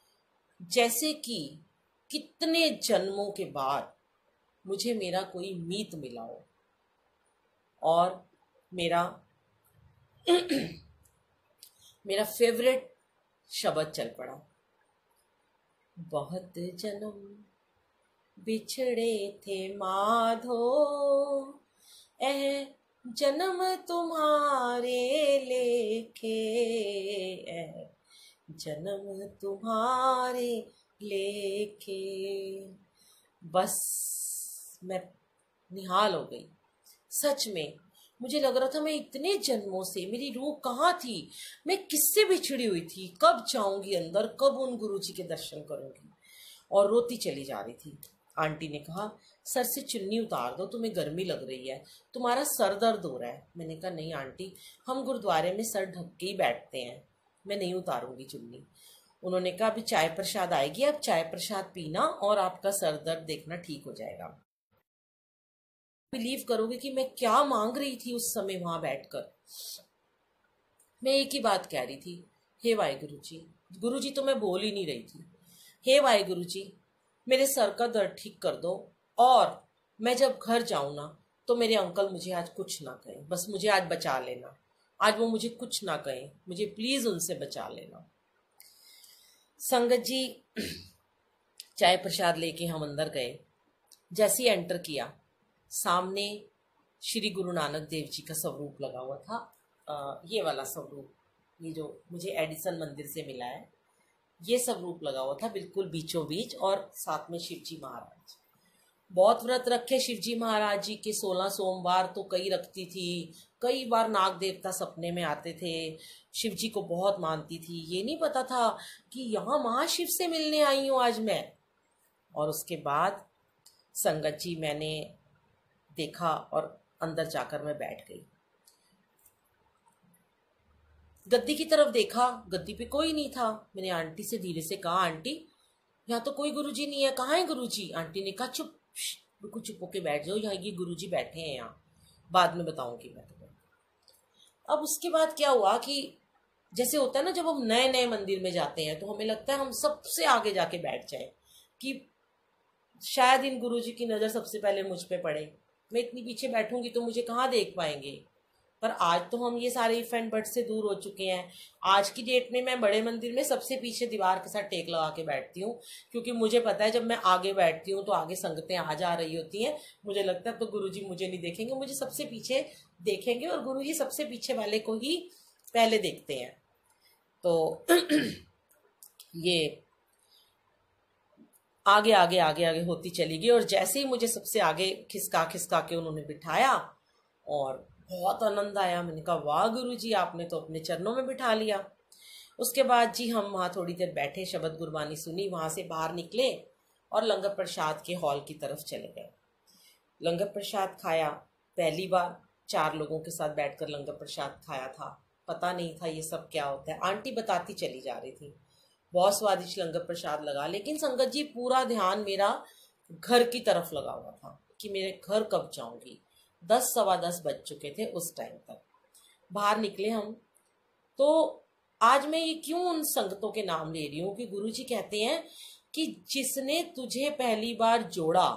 जैसे कि कितने जन्मों के बाद मुझे मेरा कोई मीत मिला हो। और मेरा मेरा फेवरेट शब्द चल पड़ा, बहुत जन्म बिछड़े थे माधो, जन्म तुम्हारे लेखे, जन्म तुम्हारे लेखे। बस मैं निहाल हो गई। सच में मुझे लग रहा था मैं इतने जन्मों से, मेरी रूह कहाँ थी, मैं किससे बिछड़ी हुई थी, कब जाऊंगी अंदर, कब उन गुरुजी के दर्शन करूंगी। और रोती चली जा रही थी। आंटी ने कहा सर से चुन्नी उतार दो, तुम्हें गर्मी लग रही है, तुम्हारा सर दर्द हो रहा है। मैंने कहा नहीं आंटी, हम गुरुद्वारे में सर ढक के ही बैठते हैं, मैं नहीं उतारूंगी चुन्नी। उन्होंने कहा अभी चाय प्रसाद आएगी, आप चाय प्रसाद पीना और आपका सर दर्द देखना ठीक हो जाएगा। बिलीव करोगे कि मैं क्या मांग रही थी उस समय वहां बैठकर। मैं एक ही बात कह रही थी, हे वाहिगुरु जी। गुरु जी तो मैं बोल ही नहीं रही थी। हे वाहिगुरु जी, मेरे सर का दर्द ठीक कर दो, और मैं जब घर जाऊं ना तो मेरे अंकल मुझे आज कुछ ना कहें, बस मुझे आज बचा लेना, आज वो मुझे कुछ ना कहें, मुझे प्लीज उनसे बचा लेना। संगत जी चाय प्रसाद लेके हम अंदर गए। जैसे ही एंटर किया, सामने श्री गुरु नानक देव जी का स्वरूप लगा हुआ था। ये वाला स्वरूप, ये जो मुझे एडिसन मंदिर से मिला है, ये सब रूप लगा हुआ था बिल्कुल बीचों बीच, और साथ में शिवजी महाराज। बहुत व्रत रखे शिवजी महाराज जी के, 16 सोमवार तो कई रखती थी। कई बार नाग देवता सपने में आते थे। शिवजी को बहुत मानती थी। ये नहीं पता था कि यहाँ महाशिव से मिलने आई हूँ आज मैं। और उसके बाद संगत जी मैंने देखा और अंदर जाकर मैं बैठ गई। गद्दी की तरफ देखा, गद्दी पे कोई नहीं था। मैंने आंटी से धीरे से कहा, आंटी यहाँ तो कोई गुरुजी नहीं है, कहाँ है गुरुजी? आंटी ने कहा, चुप, बिल्कुल चुप होके बैठ जाओ, यहाँ ये गुरुजी बैठे हैं, यहाँ बाद में बताऊंगी मैं तुम्हें। अब उसके बाद क्या हुआ कि जैसे होता है ना, जब हम नए नए मंदिर में जाते हैं तो हमें लगता है हम सबसे आगे जाके बैठ जाएं कि शायद इन गुरुजी की नज़र सबसे पहले मुझ पे पड़े। मैं इतनी पीछे बैठूंगी तो मुझे कहाँ देख पाएंगे। पर आज तो हम ये सारे इफेंट बट से दूर हो चुके हैं। आज की डेट में मैं बड़े मंदिर में सबसे पीछे दीवार के साथ टेक लगा के बैठती हूँ, क्योंकि मुझे पता है जब मैं आगे बैठती हूँ तो आगे संगतें आ जा रही होती हैं। मुझे लगता है तो गुरुजी मुझे नहीं देखेंगे, मुझे सबसे पीछे देखेंगे, और गुरुजी सबसे पीछे वाले को ही पहले देखते हैं। तो ये आगे आगे आगे आगे होती चली गई, और जैसे ही मुझे सबसे आगे खिसका खिसका के उन्होंने बिठाया और बहुत आनंद आया। मैंने कहा, वाह गुरुजी, आपने तो अपने चरणों में बिठा लिया। उसके बाद जी हम वहाँ थोड़ी देर बैठे, शब्द गुरबानी सुनी, वहाँ से बाहर निकले और लंगर प्रसाद के हॉल की तरफ चले गए। लंगर प्रसाद खाया। पहली बार 4 लोगों के साथ बैठकर लंगर प्रसाद खाया था। पता नहीं था ये सब क्या होता है। आंटी बताती चली जा रही थी। बहुत स्वादिष्ट लंगर प्रसाद लगा, लेकिन संगत जी पूरा ध्यान मेरा घर की तरफ लगा हुआ था कि मेरे घर कब जाऊंगी। 10 सवा 10 बज चुके थे उस टाइम तक। बाहर निकले हम। तो आज मैं ये क्यों उन संगतों के नाम ले रही हूँ कि गुरुजी कहते हैं कि जिसने तुझे पहली बार जोड़ा,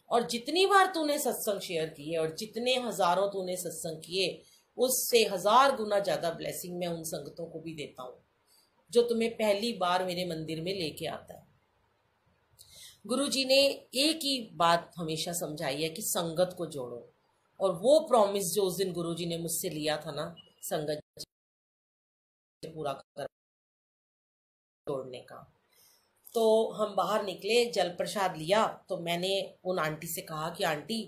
और जितनी बार तूने सत्संग शेयर किए और जितने हजारों तूने सत्संग किए, उससे 1000 गुना ज्यादा ब्लेसिंग मैं उन संगतों को भी देता हूँ जो तुम्हें पहली बार मेरे मंदिर में लेके आता है। गुरुजी ने एक ही बात हमेशा समझाई है कि संगत को जोड़ो, और वो प्रॉमिस जो उस दिन गुरुजी ने मुझसे लिया था ना, संगत पूरा कर जोड़ने का। तो हम बाहर निकले, जल प्रसाद लिया। तो मैंने उन आंटी से कहा कि आंटी,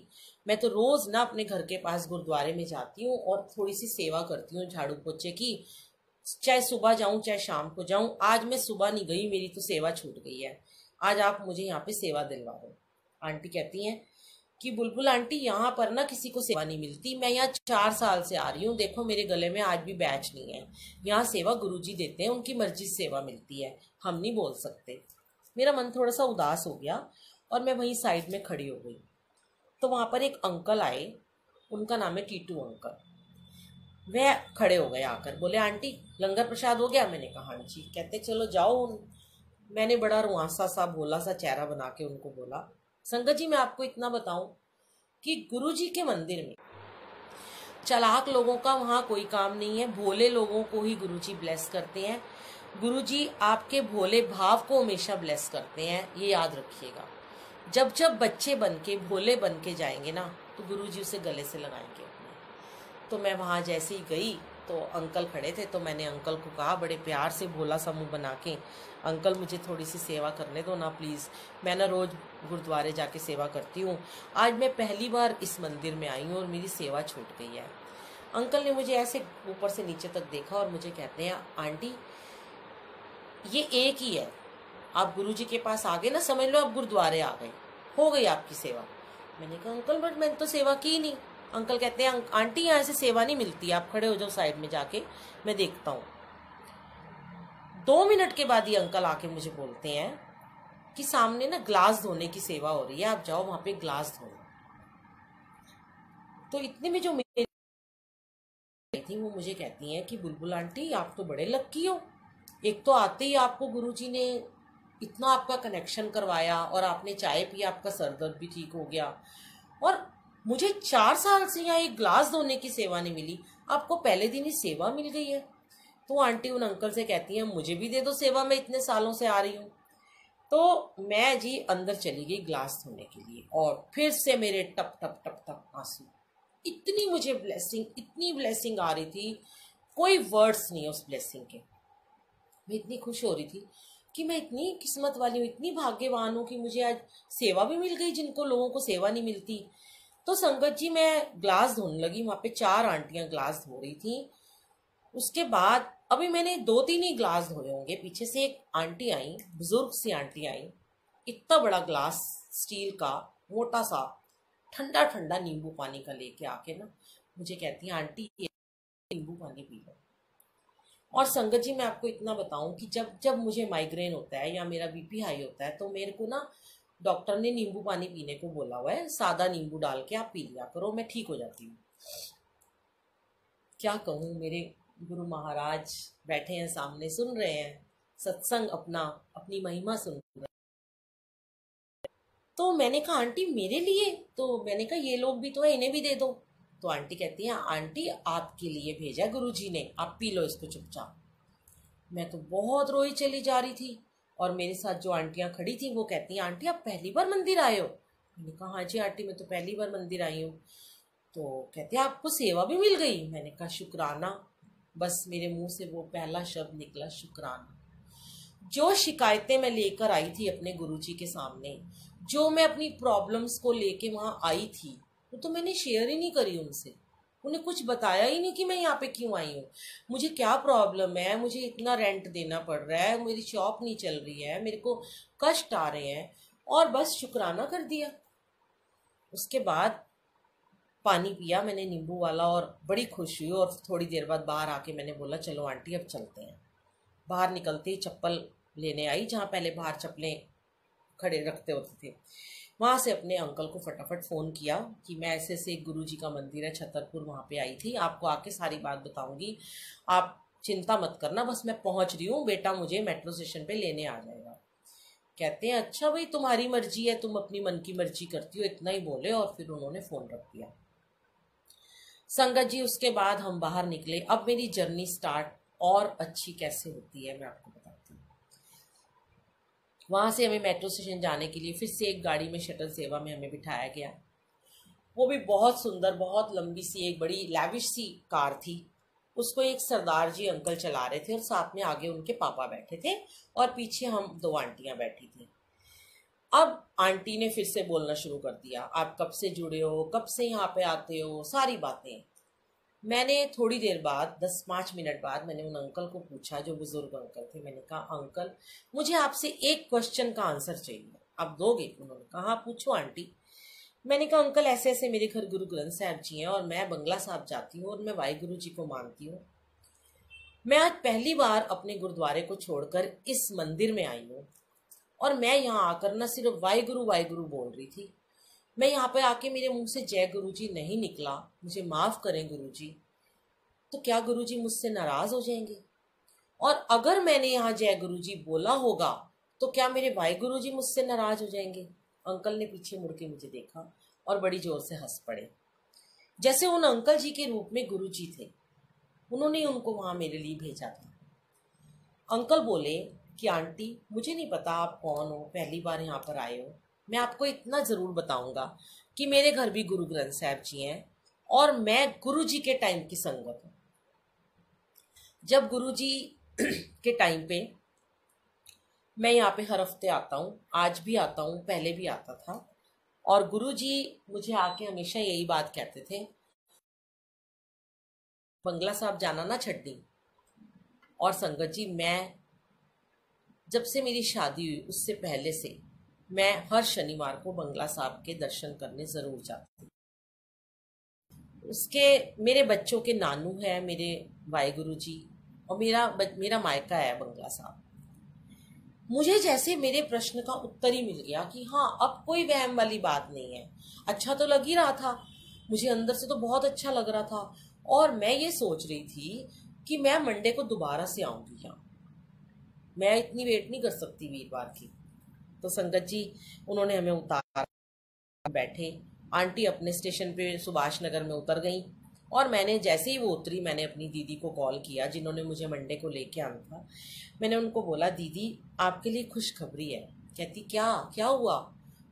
मैं तो रोज ना अपने घर के पास गुरुद्वारे में जाती हूँ और थोड़ी सी सेवा करती हूँ झाड़ू पोछे की, चाहे सुबह जाऊं चाहे शाम को जाऊं। आज मैं सुबह नहीं गई, मेरी तो सेवा छूट गई है, आज आप मुझे यहाँ पे सेवा दिलवा दो। आंटी कहती हैं कि बुलबुल आंटी, यहाँ पर ना किसी को सेवा नहीं मिलती, मैं यहाँ 4 साल से आ रही हूँ, देखो मेरे गले में आज भी बैच नहीं है। यहाँ सेवा गुरुजी देते हैं, उनकी मर्जी से सेवा मिलती है, हम नहीं बोल सकते। मेरा मन थोड़ा सा उदास हो गया और मैं वहीं साइड में खड़ी हो गई। तो वहाँ पर एक अंकल आए, उनका नाम है टीटू अंकल। वह खड़े हो गए आकर, बोले, आंटी लंगर प्रसाद हो गया? मैंने कहा, हाँ जी। कहते, चलो जाओ। मैंने बड़ा रुआसा सा भोला सा चेहरा बना के उनको बोला, संगत जी मैं आपको इतना बताऊं कि गुरुजी के मंदिर में चालाक लोगों का वहाँ कोई काम नहीं है, भोले लोगों को ही गुरुजी ब्लेस करते हैं। गुरुजी आपके भोले भाव को हमेशा ब्लेस करते हैं, ये याद रखिएगा। जब जब बच्चे बन के भोले बन के जाएंगे ना, तो गुरुजी उसे गले से लगाएंगे अपने। तो मैं वहाँ जैसे ही गई तो अंकल खड़े थे, तो मैंने अंकल को कहा बड़े प्यार से, भोला सा मुँह बना के, अंकल मुझे थोड़ी सी सेवा करने दो ना प्लीज़, मैं ना रोज़ गुरुद्वारे जाके सेवा करती हूँ, आज मैं पहली बार इस मंदिर में आई हूँ और मेरी सेवा छूट गई है। अंकल ने मुझे ऐसे ऊपर से नीचे तक देखा और मुझे कहते हैं, आंटी ये एक ही है, आप गुरुजी के पास आ गए ना, समझ लो आप गुरुद्वारे आ गए, हो गई आपकी सेवा। मैंने कहा, अंकल बट मैंने तो सेवा की नहीं। अंकल कहते हैं, आंटी यहाँ से सेवा नहीं मिलती, आप खड़े हो जाओ साइड में जाके, मैं देखता हूँ। 2 मिनट के बाद ये अंकल आके मुझे बोलते हैं कि सामने ना ग्लास धोने की सेवा हो रही है, आप जाओ वहां पे ग्लास धो। तो इतने में जो मेरी थी वो मुझे कहती हैं कि बुलबुल आंटी आप तो बड़े लक्की हो, एक तो आते ही आपको गुरुजी ने इतना आपका कनेक्शन करवाया और आपने चाय पी, आपका सर दर्द भी ठीक हो गया, और मुझे 4 साल से यहाँ एक ग्लास धोने की सेवा नहीं मिली, आपको पहले दिन ही सेवा मिल गई है। तो आंटी उन अंकल से कहती हैं, मुझे भी दे दो सेवा, मैं इतने सालों से आ रही हूँ। तो मैं जी अंदर चली गई ग्लास धोने के लिए, और फिर से मेरे टप टप टप टप आंसू। इतनी मुझे ब्लेसिंग, इतनी ब्लेसिंग आ रही थी, कोई वर्ड्स नहीं है उस ब्लेसिंग के। मैं इतनी खुश हो रही थी। कि मैं इतनी किस्मत वाली हूँ, इतनी भाग्यवान हूँ कि मुझे आज सेवा भी मिल गई, जिनको लोगों को सेवा नहीं मिलती। तो संगत जी मैं ग्लास धोने लगी, वहां पे 4 आंटियां ग्लास धो रही थी। उसके बाद अभी मैंने 2-3 ही ग्लास धोए होंगे, पीछे से एक आंटी आई, बुजुर्ग सी आंटी आई, इतना बड़ा ग्लास स्टील का मोटा सा ठंडा ठंडा नींबू पानी का लेके आके ना मुझे कहती है, आंटी ये नींबू पानी पी लो। और संगत जी मैं आपको इतना बताऊं कि जब जब मुझे माइग्रेन होता है या मेरा बीपी हाई होता है तो मेरे को ना डॉक्टर ने नींबू पानी पीने को बोला हुआ है, सादा नींबू डाल के आप पी लिया करो, मैं ठीक हो जाती हूँ। क्या कहूँ, मेरे गुरु महाराज बैठे हैं सामने, सुन रहे हैं सत्संग, अपना अपनी महिमा सुन रहे हैं। तो मैंने कहा आंटी मेरे लिए, तो मैंने कहा ये लोग भी तो है, इन्हें भी दे दो। तो आंटी कहती है, आंटी आपके लिए भेजा गुरुजी ने, आप पी लो इसको चुपचाप। मैं तो बहुत रोई चली जा रही थी। और मेरे साथ जो आंटियां खड़ी थी वो कहती हैं, आंटी आप पहली बार मंदिर आए हो? मैंने कहा हाँ जी आंटी मैं तो पहली बार मंदिर आई हूँ। तो कहते हैं आपको सेवा भी मिल गई? मैंने कहा शुक्राना। बस मेरे मुंह से वो पहला शब्द निकला, शुक्राना। जो शिकायतें मैं लेकर आई थी अपने गुरुजी के सामने, जो मैं अपनी प्रॉब्लम्स को लेके वहां आई थी, वो तो मैंने शेयर ही नहीं करी उनसे। उन्हें कुछ बताया ही नहीं कि मैं यहाँ पे क्यों आई हूँ, मुझे क्या प्रॉब्लम है, मुझे इतना रेंट देना पड़ रहा है, मेरी शॉप नहीं चल रही है, मेरे को कष्ट आ रहे हैं, और बस शुक्राना कर दिया। उसके बाद पानी पिया मैंने नींबू वाला और बड़ी खुश हुई। और थोड़ी देर बाद बाहर आके मैंने बोला चलो आंटी अब चलते हैं। बाहर निकलते ही चप्पल लेने आई, जहाँ पहले बाहर चप्पलें खड़े रखते होते थे, वहाँ से अपने अंकल को फटाफट फ़ोन किया कि मैं ऐसे ऐसे एक गुरु जी का मंदिर है छतरपुर, वहाँ पे आई थी, आपको आके सारी बात बताऊंगी, आप चिंता मत करना, बस मैं पहुँच रही हूँ, बेटा मुझे मेट्रो स्टेशन पे लेने आ जाएगा। कहते हैं अच्छा भाई तुम्हारी मर्जी है, तुम अपनी मन की मर्जी करती हो, इतना ही बोले और फिर उन्होंने फ़ोन रख दिया। संगत जी उसके बाद हम बाहर निकले। अब मेरी जर्नी स्टार्ट और अच्छी कैसे होती है मैं आपको बताती हूँ। वहां से हमें मेट्रो स्टेशन जाने के लिए फिर से एक गाड़ी में शटल सेवा में हमें बिठाया गया। वो भी बहुत सुंदर, बहुत लंबी सी एक बड़ी लैविश सी कार थी। उसको एक सरदार जी अंकल चला रहे थे और साथ में आगे उनके पापा बैठे थे और पीछे हम 2 आंटियां बैठी थी। अब आंटी ने फिर से बोलना शुरू कर दिया, आप कब से जुड़े हो, कब से यहाँ पे आते हो, सारी बातें। मैंने थोड़ी देर बाद 10-5 मिनट बाद मैंने उन अंकल को पूछा, जो बुजुर्ग अंकल थे, मैंने कहा अंकल मुझे आपसे एक क्वेश्चन का आंसर चाहिए, आप दोगे? उन्होंने कहा हाँ पूछो आंटी। मैंने कहा अंकल ऐसे ऐसे मेरे घर गुरु ग्रंथ साहब जी हैं और मैं बंगला साहब जाती हूँ और मैं वाहिगुरु जी को मानती हूँ। मैं आज पहली बार अपने गुरुद्वारे को छोड़कर इस मंदिर में आई हूँ और मैं यहाँ आकर न सिर्फ वाहिगुरु बोल रही थी, मैं यहाँ पे आके मेरे मुंह से जय गुरु जी नहीं निकला, मुझे माफ करें गुरु जी, तो क्या गुरु जी मुझसे नाराज हो जाएंगे? और अगर मैंने यहाँ जय गुरु जी बोला होगा तो क्या मेरे वाहिगुरु जी मुझसे नाराज हो जाएंगे? अंकल ने पीछे मुड़ के मुझे देखा और बड़ी जोर से हंस पड़े, जैसे उन अंकल जी के रूप में गुरु जी थे, उन्होंने उनको वहां मेरे लिए भेजा था। अंकल बोले कि आंटी मुझे नहीं पता आप कौन हो, पहली बार यहाँ पर आए हो, मैं आपको इतना ज़रूर बताऊंगा कि मेरे घर भी गुरु ग्रंथ साहब जी हैं और मैं गुरु जी के टाइम की संगत हूँ। जब गुरु जी के टाइम पे मैं यहाँ पे हर हफ्ते आता हूँ, आज भी आता हूँ, पहले भी आता था, और गुरु जी मुझे आके हमेशा यही बात कहते थे, बंगला साहब जाना ना छड्डी। और संगत जी मैं जब से मेरी शादी हुई उससे पहले से मैं हर शनिवार को बंगला साहब के दर्शन करने ज़रूर जाती। उसके मेरे बच्चों के नानू है मेरे वाहिगुरु जी, और मेरा मायका है बंगला साहब। मुझे जैसे मेरे प्रश्न का उत्तर ही मिल गया कि हाँ अब कोई वहम वाली बात नहीं है। अच्छा तो लग ही रहा था, मुझे अंदर से तो बहुत अच्छा लग रहा था, और मैं ये सोच रही थी कि मैं मंडे को दोबारा से आऊंगी यहाँ, मैं इतनी वेट नहीं कर सकती वीरवार की। तो संगत जी उन्होंने हमें उतार बैठे, आंटी अपने स्टेशन पे सुभाष नगर में उतर गई, और मैंने जैसे ही वो उतरी मैंने अपनी दीदी को कॉल किया जिन्होंने मुझे मंडे को लेके आना था। मैंने उनको बोला दीदी आपके लिए खुशखबरी है। कहती क्या क्या हुआ?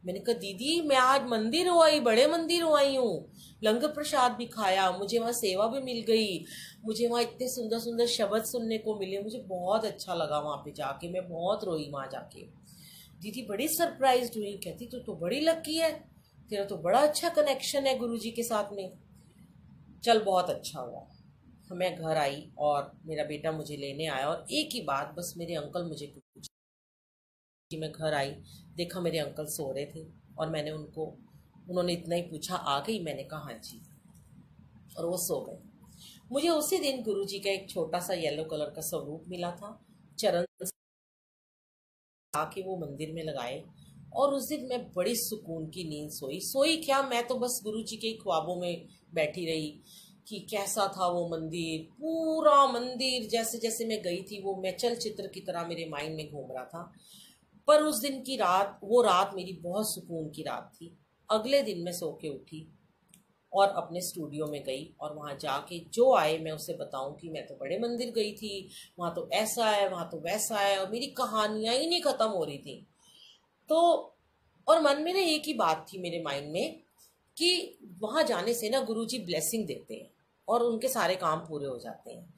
मैंने कहा दीदी मैं आज मंदिर हो आई, बड़े मंदिर हो आई हूँ, लंगर प्रसाद भी खाया, मुझे वहाँ सेवा भी मिल गई, मुझे वहाँ इतने सुंदर सुंदर शब्द सुनने को मिले, मुझे बहुत अच्छा लगा वहाँ पे जाके, मैं बहुत रोई वहाँ जाके। दीदी बड़ी सरप्राइज हुई, कहती तू तो बड़ी लकी है, तेरा तो बड़ा अच्छा कनेक्शन है गुरुजी के साथ में। चल बहुत अच्छा हुआ। मैं घर आई और मेरा बेटा मुझे लेने आया और एक ही बात बस मेरे अंकल मुझे पूछा कि मैं घर आई, देखा मेरे अंकल सो रहे थे और मैंने उन्होंने इतना ही पूछा आ गई, मैंने कहा हाँ जी, और वो सो गए। मुझे उसी दिन गुरुजी का एक छोटा सा येलो कलर का स्वरूप मिला था, चरण आके वो मंदिर में लगाए और उस दिन मैं बड़ी सुकून की नींद सोई क्या, मैं तो बस गुरुजी के ख्वाबों में बैठी रही कि कैसा था वो मंदिर, पूरा मंदिर जैसे जैसे मैं गई थी वो मैं चलचित्र की तरह मेरे माइंड में घूम रहा था। पर उस दिन की रात, वो रात मेरी बहुत सुकून की रात थी। अगले दिन मैं सो के उठी और अपने स्टूडियो में गई और वहाँ जाके जो आए मैं उसे बताऊं कि मैं तो बड़े मंदिर गई थी, वहाँ तो ऐसा है, वहाँ तो वैसा है, और मेरी कहानियाँ ही नहीं ख़त्म हो रही थी। तो और मन में ना एक ही बात थी मेरे माइंड में कि वहाँ जाने से ना गुरुजी ब्लेसिंग देते हैं और उनके सारे काम पूरे हो जाते हैं।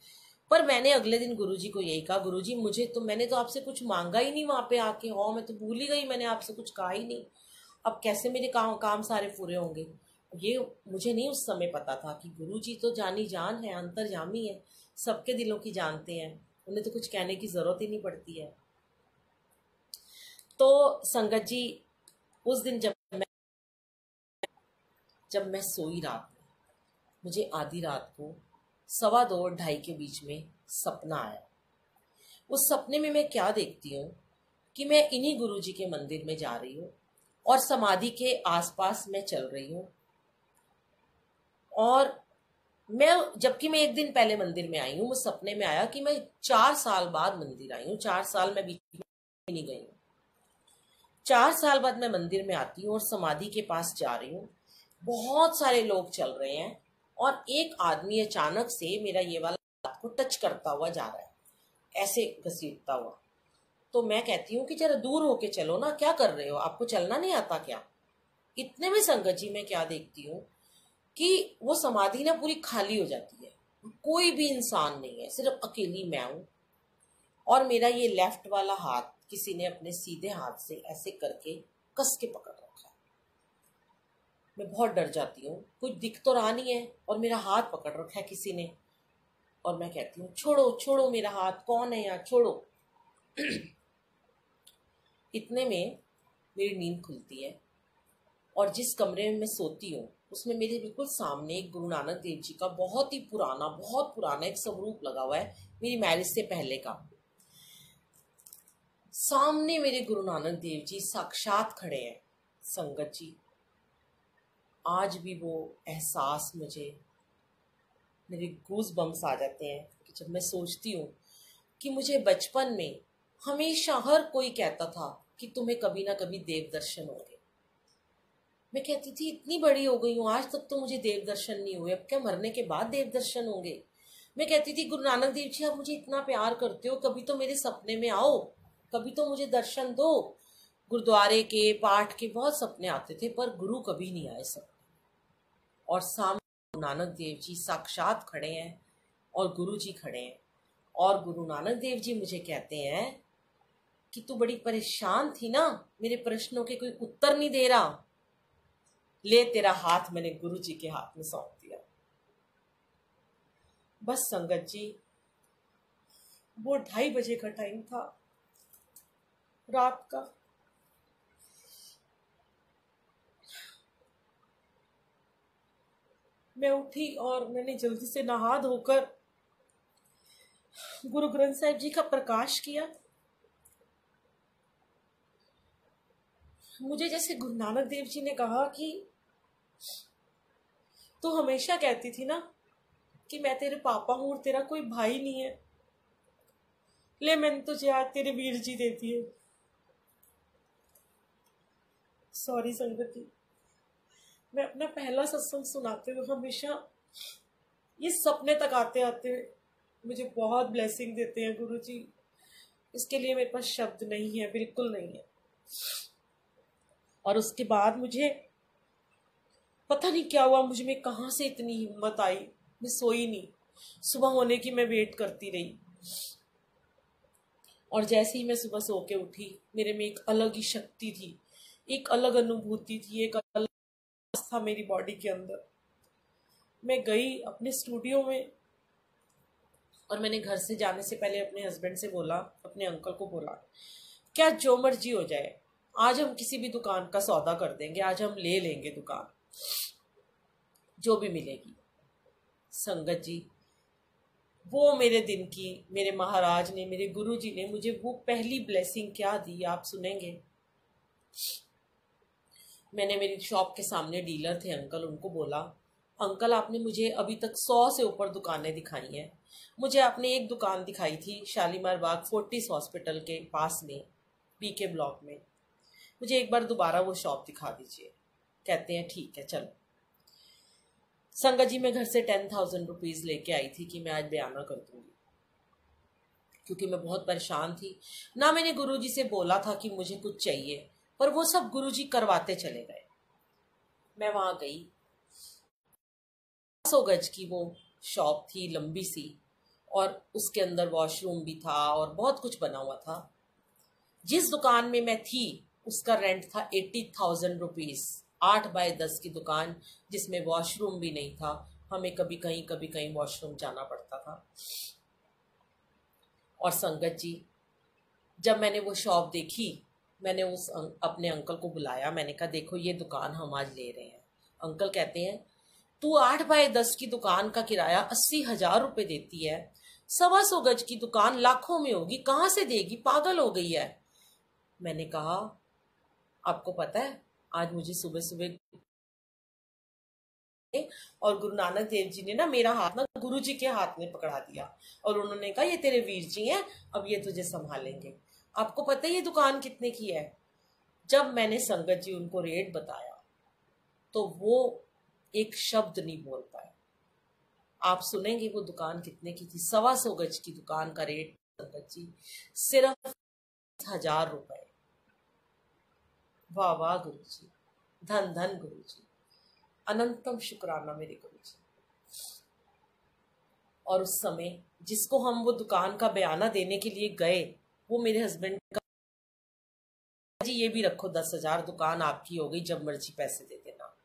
पर मैंने अगले दिन गुरुजी को यही कहा, गुरुजी मैंने तो आपसे कुछ मांगा ही नहीं वहाँ पे आके, हाँ मैं तो भूल ही गई, मैंने आपसे कुछ कहा ही नहीं, अब कैसे मेरे काम सारे पूरे होंगे। ये मुझे नहीं उस समय पता था कि गुरुजी तो जानी जान है, अंतर्यामी है, सबके दिलों की जानते हैं, उन्हें तो कुछ कहने की जरूरत ही नहीं पड़ती है। तो संगत जी उस दिन जब मैं सोई रात में, मुझे आधी रात को 2:15 और 2:30 के बीच में सपना आया। उस सपने में मैं क्या देखती हूँ कि मैं इन्हीं गुरुजी के मंदिर में जा रही हूँ और समाधि के आसपास मैं चल रही हूँ, और जबकि मैं एक दिन पहले मंदिर में आई हूँ, मुझे सपने में आया कि मैं 4 साल बाद मंदिर आई हूँ, 4 साल मैं बीच में नहीं गई हूँ। 4 साल बाद मैं मंदिर में आती हूँ और समाधि के पास जा रही हूँ, बहुत सारे लोग चल रहे हैं और एक आदमी अचानक से मेरा ये वाला हाथ को टच करता हुआ जा रहा है, ऐसे घसीटता हुआ। तो मैं कहती हूँ कि जरा दूर होके चलो ना, क्या कर रहे हो, आपको चलना नहीं आता क्या। इतने में संगत जी मैं क्या देखती हूँ कि वो समाधि ना पूरी खाली हो जाती है, कोई भी इंसान नहीं है, सिर्फ अकेली मैं हूं, और मेरा ये लेफ्ट वाला हाथ किसी ने अपने सीधे हाथ से ऐसे करके कस के पकड़ रखा है। मैं बहुत डर जाती हूँ, कुछ दिख तो रहा नहीं है और मेरा हाथ पकड़ रखा है किसी ने, और मैं कहती हूँ छोड़ो छोड़ो मेरा हाथ, कौन है यार, छोड़ो। इतने में मेरी नींद खुलती है और जिस कमरे में मैं सोती हूँ उसमें मेरे बिल्कुल सामने एक गुरु नानक देव जी का बहुत पुराना एक स्वरूप लगा हुआ है, मेरी मैरिज से पहले का। सामने मेरे गुरु नानक देव जी साक्षात खड़े हैं। संगत जी आज भी वो एहसास मेरे गूज बम्स आ जाते हैं कि जब मैं सोचती हूँ कि मुझे बचपन में हमेशा हर कोई कहता था कि तुम्हें कभी ना कभी देव दर्शन होंगे। मैं कहती थी इतनी बड़ी हो गई हूँ, आज तक तो मुझे देव दर्शन नहीं हुए, अब क्या मरने के बाद देव दर्शन होंगे। मैं कहती थी गुरु नानक देव जी आप मुझे इतना प्यार करते हो, कभी तो मेरे सपने में आओ, कभी तो मुझे दर्शन दो। गुरुद्वारे के पाठ के बहुत सपने आते थे पर गुरु कभी नहीं आए सपने, और सामने गुरु नानक देव जी साक्षात खड़े हैं और गुरु जी खड़े हैं, और गुरु नानक देव जी मुझे कहते हैं कि तू बड़ी परेशान थी ना, मेरे प्रश्नों के कोई उत्तर नहीं दे रहा, ले तेरा हाथ मैंने गुरु जी के हाथ में सौंप दिया। बस संगत जी वो 2:30 बजे का टाइम था रात का। मैं उठी और मैंने जल्दी से नहा धोकर गुरु ग्रंथ साहिब जी का प्रकाश किया। मुझे जैसे गुरु नानक देव जी ने कहा कि तू हमेशा कहती थी ना कि मैं तेरे पापा हूं और तेरा कोई भाई नहीं है, ले मैंने तुझे आज तेरे वीर जी दे दिए। सॉरी संगत जी, मैं अपना पहला सत्संग सुनाते हुए हमेशा ये सपने तक आते आते मुझे बहुत ब्लेसिंग देते हैं गुरु जी, इसके लिए मेरे पास शब्द नहीं है, बिल्कुल नहीं है। और उसके बाद मुझे पता नहीं क्या हुआ, मुझे में कहाँ से इतनी हिम्मत आई। मैं सोई नहीं, सुबह होने की मैं वेट करती रही। और जैसे ही मैं सुबह सो के उठी, मेरे में एक अलग ही शक्ति थी, एक अलग अनुभूति थी, एक अलग था मेरी बॉडी के अंदर। मैं गई अपने स्टूडियो में और मैंने घर से जाने से पहले अपने हस्बैंड से बोला, अपने अंकल को बोला, क्या जो मर्जी हो जाए, आज हम किसी भी दुकान का सौदा कर देंगे, आज हम ले लेंगे दुकान जो भी मिलेगी। संगत जी, वो मेरे दिन की, मेरे महाराज ने, मेरे गुरु जी ने मुझे वो पहली ब्लेसिंग क्या दी, आप सुनेंगे। मैंने मेरी शॉप के सामने डीलर थे अंकल, उनको बोला, अंकल आपने मुझे अभी तक 100 से ऊपर दुकानें दिखाई हैं, मुझे आपने एक दुकान दिखाई थी शालीमार बाग फोर्टिस हॉस्पिटल के पास में, बीके ब्लॉक में, मुझे एक बार दोबारा वो शॉप दिखा दीजिए। कहते हैं ठीक है चलो। संगत जी, मैं घर से 10,000 रुपीज़ लेके आई थी कि मैं आज बयाना कर दूंगी, क्योंकि मैं बहुत परेशान थी ना। मैंने गुरुजी से बोला था कि मुझे कुछ चाहिए, पर वो सब गुरुजी करवाते चले गए। मैं वहां गई, 100 गज की वो शॉप थी, लंबी सी, और उसके अंदर वॉशरूम भी था और बहुत कुछ बना हुआ था। जिस दुकान में मैं थी उसका रेंट था 80,000 रुपीज़। 8 बाय 10 की दुकान, जिसमें वॉशरूम भी नहीं था, हमें कभी कहीं वॉशरूम जाना पड़ता था। और संगत जी, जब मैंने वो शॉप देखी, मैंने अपने अंकल को बुलाया, मैंने कहा देखो ये दुकान हम आज ले रहे हैं। अंकल कहते हैं, तू 8 बाय 10 की दुकान का किराया 80,000 रुपये देती है, 125 गज की दुकान लाखों में होगी, कहाँ से देगी, पागल हो गई है। मैंने कहा आपको पता है, आज मुझे सुबह सुबह और गुरु नानक देव जी ने ना मेरा हाथ ना गुरु जी के हाथ में पकड़ा दिया और उन्होंने कहा ये तेरे वीर जी हैं, अब ये तुझे संभालेंगे। आपको पता है ये दुकान कितने की है? जब मैंने संगत जी उनको रेट बताया तो वो एक शब्द नहीं बोल पाए। आप सुनेंगे वो दुकान कितने की थी। 125 गज की दुकान का रेट संगत जी सिर्फ 1,000 रुपए। वाह वाह गुरु जी, धन धन गुरु जी, अनंतम शुक्राना मेरे गुरु जी। और उस समय जिसको हम वो दुकान का बयाना देने के लिए गए, वो मेरे हस्बैंड का, जी ये भी रखो 10,000, दुकान आपकी हो गई, जब मर्जी पैसे दे देना।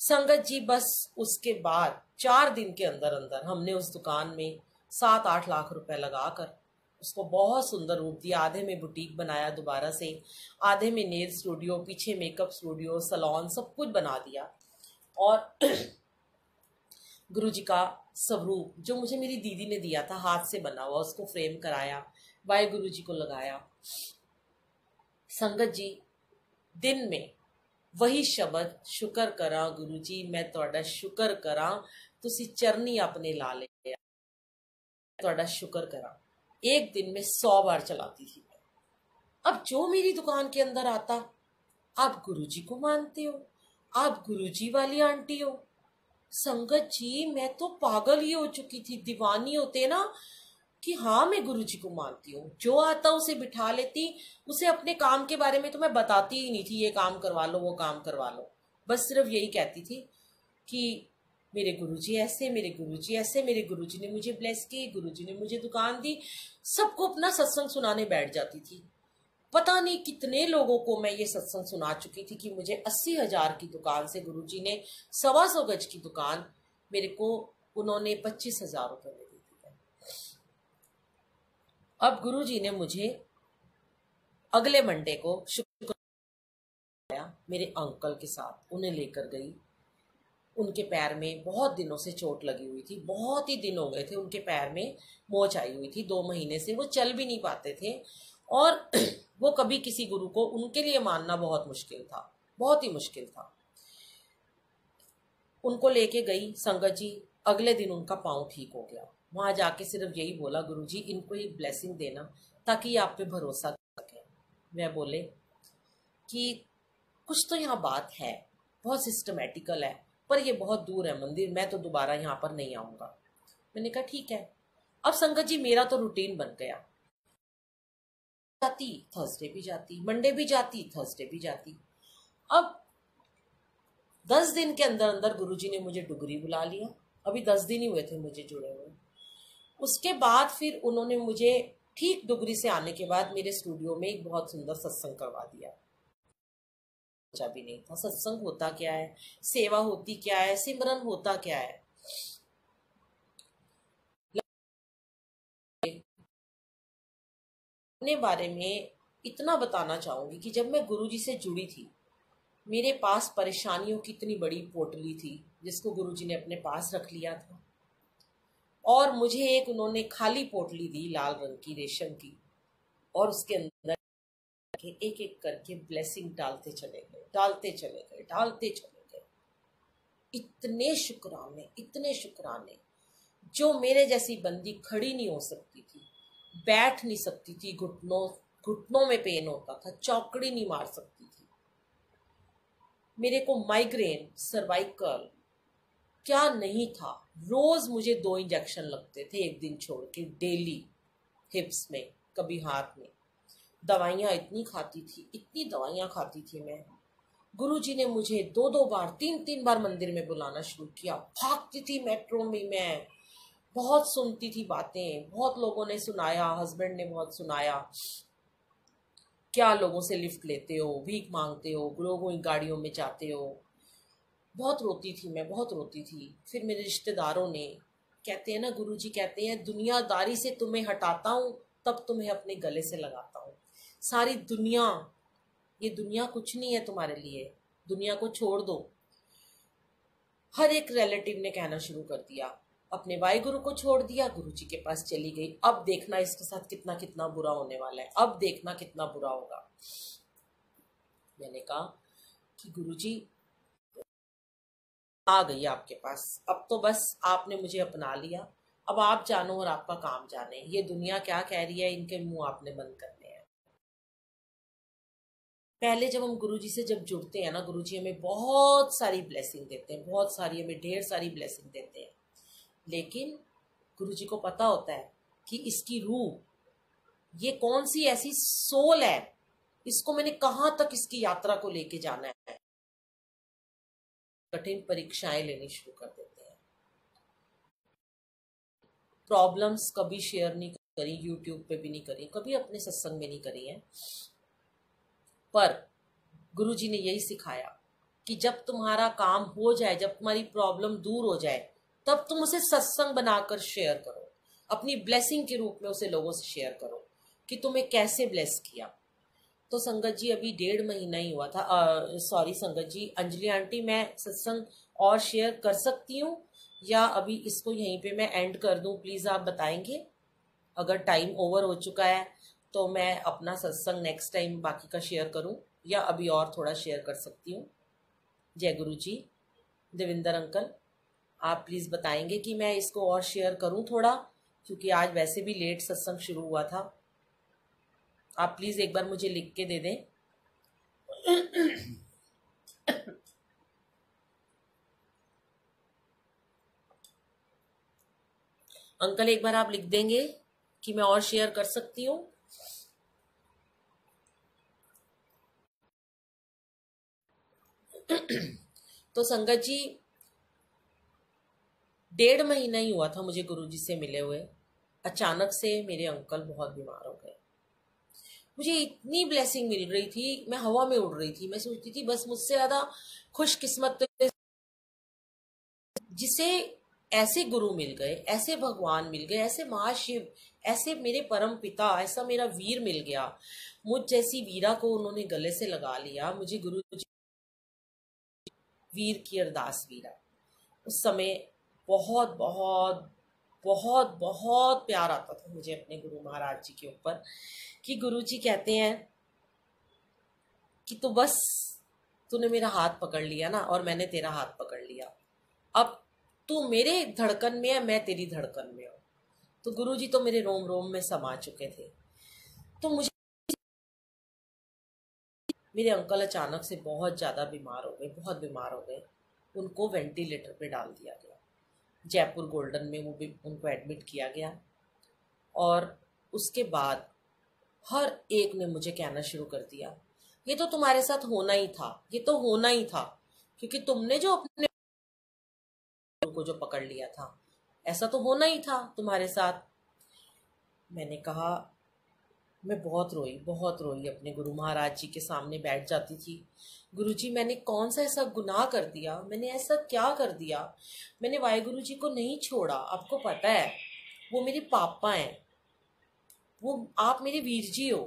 संगत जी, बस उसके बाद 4 दिन के अंदर अंदर हमने उस दुकान में 7-8 लाख रुपए लगाकर उसको बहुत सुंदर रूप दिया। आधे में बुटीक बनाया दोबारा से, आधे में नेल स्टूडियो, पीछे मेकअप स्टूडियो, सलॉन, सब कुछ बना दिया। और गुरु जी का स्वरूप जो मुझे मेरी दीदी ने दिया था, हाथ से बना हुआ, उसको फ्रेम कराया, वाहे गुरु जी को लगाया। संगत जी, दिन में वही शब्द, शुक्र करा गुरु जी, मैं तुहाडा शुक्र करा, तुसी चरनी अपने ला ले, तुहाडा शुक्र करा। एक दिन में 100 बार चलाती थी मैं। अब जो मेरी दुकान के अंदर आता, आप गुरु जी को मानते हो, आप गुरु जी वाली आंटी हो। संगत जी, मैं तो पागल ही हो चुकी थी, दीवानी होते ना, कि हाँ मैं गुरु जी को मानती हूँ। जो आता उसे बिठा लेती, उसे अपने काम के बारे में तो मैं बताती ही नहीं थी, ये काम करवा लो, वो काम करवा लो, बस सिर्फ यही कहती थी कि मेरे गुरुजी ऐसे, मेरे गुरुजी ऐसे, मेरे गुरुजी ने मुझे ब्लेस की, गुरुजी ने मुझे दुकान दी। सबको अपना सत्संग सुनाने बैठ जाती थी। पता नहीं कितने लोगों को मैं ये सत्संग सुना चुकी थी कि मुझे 80,000 की दुकान से गुरुजी ने 125 गज की दुकान मेरे को उन्होंने 25,000 रुपये में दी थी। अब गुरुजी ने मुझे अगले मंडे को शुक्र मेरे अंकल के साथ उन्हें लेकर गई। उनके पैर में बहुत दिनों से चोट लगी हुई थी, बहुत ही दिन हो गए थे, उनके पैर में मोच आई हुई थी, 2 महीने से वो चल भी नहीं पाते थे। और वो कभी किसी गुरु को उनके लिए मानना बहुत मुश्किल था, बहुत ही मुश्किल था। उनको लेके गई संगत जी, अगले दिन उनका पाँव ठीक हो गया। वहां जाके सिर्फ यही बोला, गुरु जी इनको एक ब्लेसिंग देना ताकि ये आप पे भरोसा कर सकें। वह बोले कि कुछ तो यहाँ बात है, बहुत सिस्टमेटिकल है, पर ये बहुत दूर है मंदिर, मैं तो दोबारा यहाँ पर नहीं आऊँगा। मैंने कहा ठीक है। अब संगत जी, मेरा तो रूटीन बन गया, जाती थर्सडे भी जाती, मंडे भी जाती, थर्सडे भी जाती। अब 10 दिन के अंदर अंदर गुरुजी ने मुझे डुगरी बुला लिया। अभी 10 दिन ही हुए थे मुझे जुड़े हुए। उसके बाद फिर उन्होंने मुझे ठीक डुगरी से आने के बाद मेरे स्टूडियो में एक बहुत सुंदर सत्संग करवा दिया। सोचा भी नहीं था सत्संग होता क्या है, सेवा होती क्या है, सिमरन होता क्या है। अपने बारे में इतना बताना चाहूंगी कि जब मैं गुरुजी से जुड़ी थी, मेरे पास परेशानियों की इतनी बड़ी पोटली थी जिसको गुरुजी ने अपने पास रख लिया था, और मुझे एक उन्होंने खाली पोटली दी लाल रंग की रेशम की, और उसके अंदर एक एक करके ब्लेसिंग डालते चले गए, डालते चले गए, डालते चले गए। इतने शुक्राने जो मेरे जैसी बंदी खड़ी नहीं हो सकती थी, बैठ नहीं सकती थी, घुटनों में पेन होता था, चौकड़ी नहीं मार सकती थी, मेरे को माइग्रेन, सर्वाइकल क्या नहीं था। रोज मुझे 2 इंजेक्शन लगते थे एक दिन छोड़ के, डेली, हिप्स में, कभी हाथ में। दवाइयाँ इतनी दवाइयाँ खाती थी मैं। गुरुजी ने मुझे 2-2 बार, 3-3 बार मंदिर में बुलाना शुरू किया। भागती थी मेट्रो में मैं, बहुत सुनती थी बातें, बहुत लोगों ने सुनाया, हस्बैंड ने बहुत सुनाया, क्या लोगों से लिफ्ट लेते हो, भीख मांगते हो, लोगों की गाड़ियों में जाते हो। बहुत रोती थी मैं, बहुत रोती थी। फिर मेरे रिश्तेदारों ने, कहते हैं ना गुरुजी कहते हैं, दुनियादारी से तुम्हें हटाता हूँ तब तुम्हें अपने गले से लगाता हूँ। सारी दुनिया, ये दुनिया कुछ नहीं है तुम्हारे लिए, दुनिया को छोड़ दो। हर एक रिलेटिव ने कहना शुरू कर दिया। अपने वाहिगुरु को छोड़ दिया, गुरुजी के पास चली गई। अब देखना इसके साथ कितना कितना बुरा होने वाला है, अब देखना कितना बुरा होगा। मैंने कहा कि गुरुजी आ गई आपके पास, अब तो बस आपने मुझे अपना लिया, अब आप जानो और आपका काम जाने, ये दुनिया क्या कह रही है इनके मुंह आपने बंद करने हैं। पहले जब हम गुरुजी से जब जुड़ते हैं ना, गुरुजी हमें बहुत सारी ब्लेसिंग देते हैं, बहुत सारी, हमें ढेर सारी ब्लेसिंग देते हैं, लेकिन गुरुजी को पता होता है कि इसकी रूह, ये कौन सी ऐसी सोल है, इसको मैंने कहां तक इसकी यात्रा को लेके जाना है। कठिन परीक्षाएं लेनी शुरू कर देते हैं। प्रॉब्लम्स कभी शेयर नहीं करी, यूट्यूब पे भी नहीं करी, कभी अपने सत्संग में नहीं करी है, पर गुरुजी ने यही सिखाया कि जब तुम्हारा काम हो जाए, जब तुम्हारी प्रॉब्लम दूर हो जाए, तब तुम उसे सत्संग बनाकर शेयर करो, अपनी ब्लेसिंग के रूप में उसे लोगों से शेयर करो कि तुम्हें कैसे ब्लेस किया। तो संगत जी अभी 1.5 महीना ही हुआ था, सॉरी संगत जी, अंजलि आंटी, मैं सत्संग और शेयर कर सकती हूँ या अभी इसको यहीं पे मैं एंड कर दूँ, प्लीज़ आप बताएंगे। अगर टाइम ओवर हो चुका है तो मैं अपना सत्संग नेक्स्ट टाइम बाकी का शेयर करूँ या अभी और थोड़ा शेयर कर सकती हूँ। जय गुरु जी। देविंदर अंकल, आप प्लीज़ बताएंगे कि मैं इसको और शेयर करूँ थोड़ा, क्योंकि आज वैसे भी लेट सत्संग शुरू हुआ था। आप प्लीज़ एक बार मुझे लिख के दे दें। अंकल एक बार आप लिख देंगे कि मैं और शेयर कर सकती हूँ। तो संगत जी 1.5 महीना ही हुआ था मुझे गुरुजी से मिले हुए, अचानक से मेरे अंकल बहुत बीमार हो गए। मुझे इतनी ब्लेसिंग मिल रही थी, मैं हवा में उड़ रही थी, मैं सोचती थी बस मुझसे ज्यादा खुशकिस्मत तो जिसे ऐसे गुरु मिल गए, ऐसे भगवान मिल गए, ऐसे महाशिव, ऐसे मेरे परम पिता, ऐसा मेरा वीर मिल गया। मुझ जैसी वीरा को उन्होंने गले से लगा लिया। मुझे गुरु वीर की अरदास वीरा, उस समय बहुत बहुत बहुत बहुत प्यार आता था मुझे अपने गुरु महाराज जी के ऊपर, कि गुरु जी कहते हैं कि तूने मेरा हाथ पकड़ लिया ना, और मैंने तेरा हाथ पकड़ लिया, अब तू मेरे धड़कन में है, मैं तेरी धड़कन में हूँ। तो गुरु जी तो मेरे रोम रोम में समा चुके थे। तो मुझे मेरे अंकल अचानक से बहुत ज़्यादा बीमार हो गए, बहुत बीमार हो गए। उनको वेंटिलेटर पे डाल दिया गया, जयपुर गोल्डन में वो भी उनको एडमिट किया गया। और उसके बाद हर एक ने मुझे कहना शुरू कर दिया, ये तो तुम्हारे साथ होना ही था, ये तो होना ही था, क्योंकि तुमने जो अपने को जो पकड़ लिया था, ऐसा तो होना ही था तुम्हारे साथ। मैंने कहा, मैं बहुत रोई, अपने गुरु महाराज जी के सामने बैठ जाती थी। गुरु जी, मैंने कौन सा ऐसा गुनाह कर दिया, मैंने ऐसा क्या कर दिया? मैंने वाहेगुरु जी को नहीं छोड़ा, आपको पता है वो मेरे पापा हैं, वो आप मेरे वीर जी हो।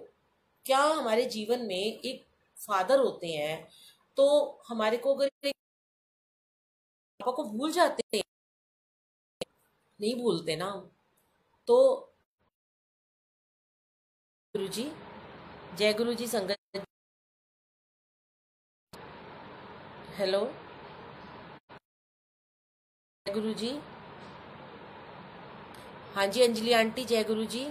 क्या हमारे जीवन में एक फादर होते हैं, तो हमारे को अगर एक पापा को भूल जाते हैं, नहीं भूलते ना हम। तो गुरु जी, जय गुरु जी संगत। हेलो जय गुरु जी। हाँ जी अंजलि आंटी, जय गुरु जी।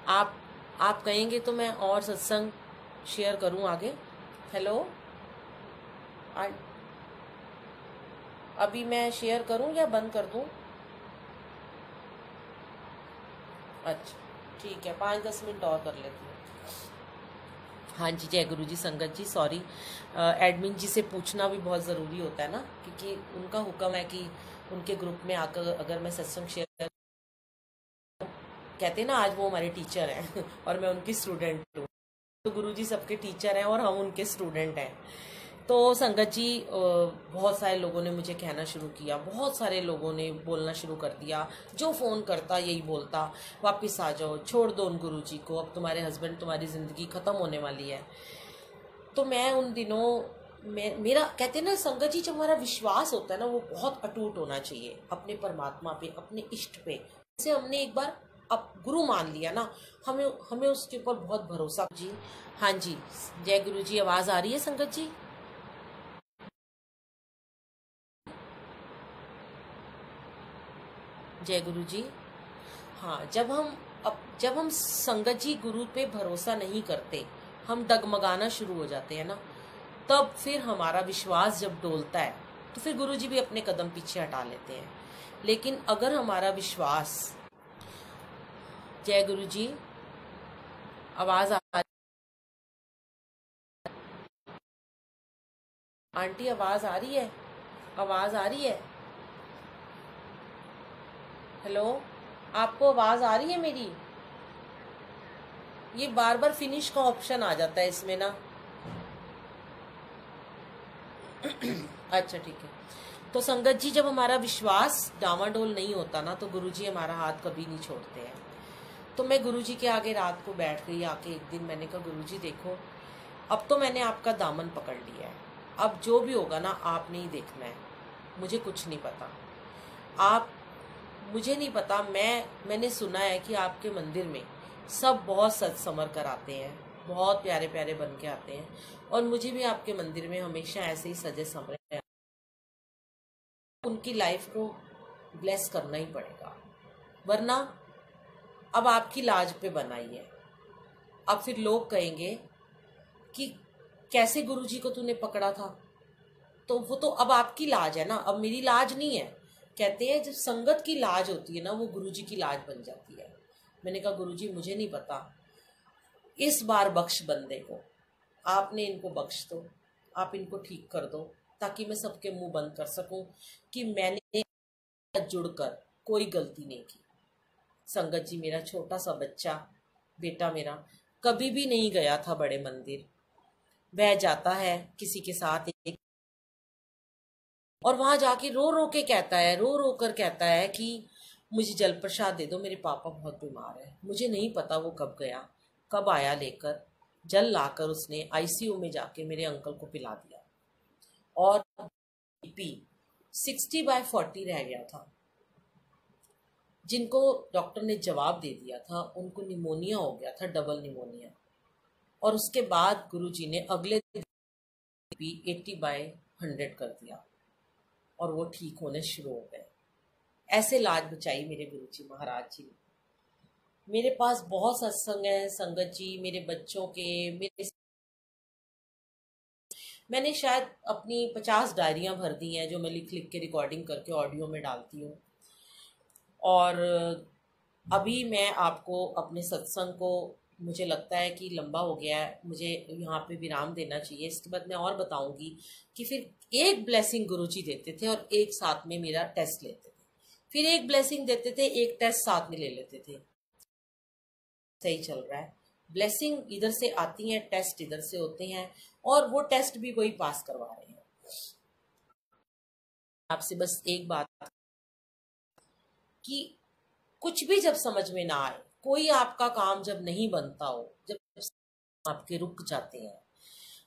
आप आप कहेंगे तो मैं और सत्संग शेयर करूं आगे। हेलो, अभी मैं शेयर करूं या बंद कर दूं? अच्छा ठीक है, 5-10 मिनट और कर लेती हूँ। हाँ जी, जय गुरु जी संगत जी। सॉरी, एडमिन जी से पूछना भी बहुत ज़रूरी होता है ना, क्योंकि उनका हुक्म है कि उनके ग्रुप में आकर अगर मैं सत्संग शेयर, कहते हैं ना आज वो हमारे टीचर हैं और मैं उनकी स्टूडेंट हूँ। तो गुरु जी सबके टीचर हैं और हम उनके स्टूडेंट हैं। तो संगत जी, बहुत सारे लोगों ने मुझे कहना शुरू किया, बहुत सारे लोगों ने बोलना शुरू कर दिया, जो फ़ोन करता यही बोलता, वापस आ जाओ, छोड़ दो उन गुरु जी को, अब तुम्हारे हस्बैंड, तुम्हारी ज़िंदगी ख़त्म होने वाली है। तो मैं उन दिनों मेरा, कहते हैं ना संगत जी, जब हमारा विश्वास होता है ना, वो बहुत अटूट होना चाहिए अपने परमात्मा पे, अपने इष्ट पे। जैसे हमने एक बार अब गुरु मान लिया ना, हमें हमें उसके ऊपर बहुत भरोसा जी। हाँ जी, जय गुरु जी। आवाज़ आ रही है संगत जी? जय गुरु जी। हाँ, जब हम संगत जी गुरु पे भरोसा नहीं करते, हम डगमगाना शुरू हो जाते हैं ना, तब फिर हमारा विश्वास जब डोलता है, तो फिर गुरु जी भी अपने कदम पीछे हटा लेते हैं। लेकिन अगर हमारा विश्वास, जय गुरु जी, आवाज आ, आंटी आवाज आ रही है? आवाज आ रही है? हेलो, आपको आवाज आ रही है मेरी? ये बार बार फिनिश का ऑप्शन आ जाता है इसमें ना। अच्छा ठीक है। तो संगत जी, जब हमारा विश्वास डामाडोल नहीं होता ना, तो गुरु जी हमारा हाथ कभी नहीं छोड़ते हैं। तो मैं गुरु जी के आगे रात को बैठ गई आके एक दिन, मैंने कहा गुरु जी देखो, अब तो मैंने आपका दामन पकड़ लिया है, अब जो भी होगा ना आपने ही देखना है, मुझे कुछ नहीं पता। आप, मुझे नहीं पता, मैंने सुना है कि आपके मंदिर में सब बहुत सच समर कर आते हैं, बहुत प्यारे प्यारे बन के आते हैं, और मुझे भी आपके मंदिर में हमेशा ऐसे ही सजे संवरे, उनकी लाइफ को ब्लेस करना ही पड़ेगा, वरना अब आपकी लाज पे बनाई है। अब फिर लोग कहेंगे कि कैसे गुरुजी को तूने पकड़ा था, तो वो तो अब आपकी लाज है ना, अब मेरी लाज नहीं है। कहते हैं जब संगत की लाज होती है ना, वो गुरुजी की लाज बन जाती है। मैंने कहा गुरुजी मुझे नहीं पता, इस बार बख्श बंदे को, आपने इनको बख्श दो, आप इनको ठीक कर दो, ताकि मैं सबके मुंह बंद कर सकूं कि मैंने जुड़कर कोई गलती नहीं की। संगत जी, मेरा छोटा सा बच्चा, बेटा मेरा, कभी भी नहीं गया था बड़े मंदिर। वह जाता है किसी के साथ एक, और वहां जाके रो रो के कहता है, रो रो कर कहता है कि मुझे जल प्रसाद दे दो, मेरे पापा बहुत बीमार है। मुझे नहीं पता वो कब गया, कब आया लेकर, जल लाकर उसने आईसीयू में जाके मेरे अंकल को पिला दिया, और बीपी 60/40 रह गया था। जिनको डॉक्टर ने जवाब दे दिया था, उनको निमोनिया हो गया था, डबल निमोनिया। और उसके बाद गुरुजी ने अगले दिन बीपी 80/100 कर दिया, और वो ठीक होने शुरू हो गए। ऐसे लाज बचाई मेरे गुरुजी महाराज जी ने। मेरे पास बहुत सत्संग है संगत जी, मेरे बच्चों के, मैंने शायद अपनी 50 डायरियां भर दी हैं, जो मैं लिख लिख के रिकॉर्डिंग करके ऑडियो में डालती हूँ। और अभी मैं आपको अपने सत्संग को मुझे लगता है कि लंबा हो गया है, मुझे यहाँ पे विराम देना चाहिए। इसके बाद मैं और बताऊंगी कि फिर एक ब्लेसिंग गुरुजी देते थे और एक साथ में मेरा टेस्ट लेते थे, फिर एक ब्लेसिंग देते थे, एक टेस्ट साथ में ले लेते थे। सही चल रहा है, ब्लेसिंग इधर से आती है, टेस्ट इधर से होते हैं, और वो टेस्ट भी वही पास करवा रहे हैं। आपसे बस एक बात कि कुछ भी जब समझ में ना आए, कोई आपका काम जब नहीं बनता हो, जब आपके रुक जाते हैं,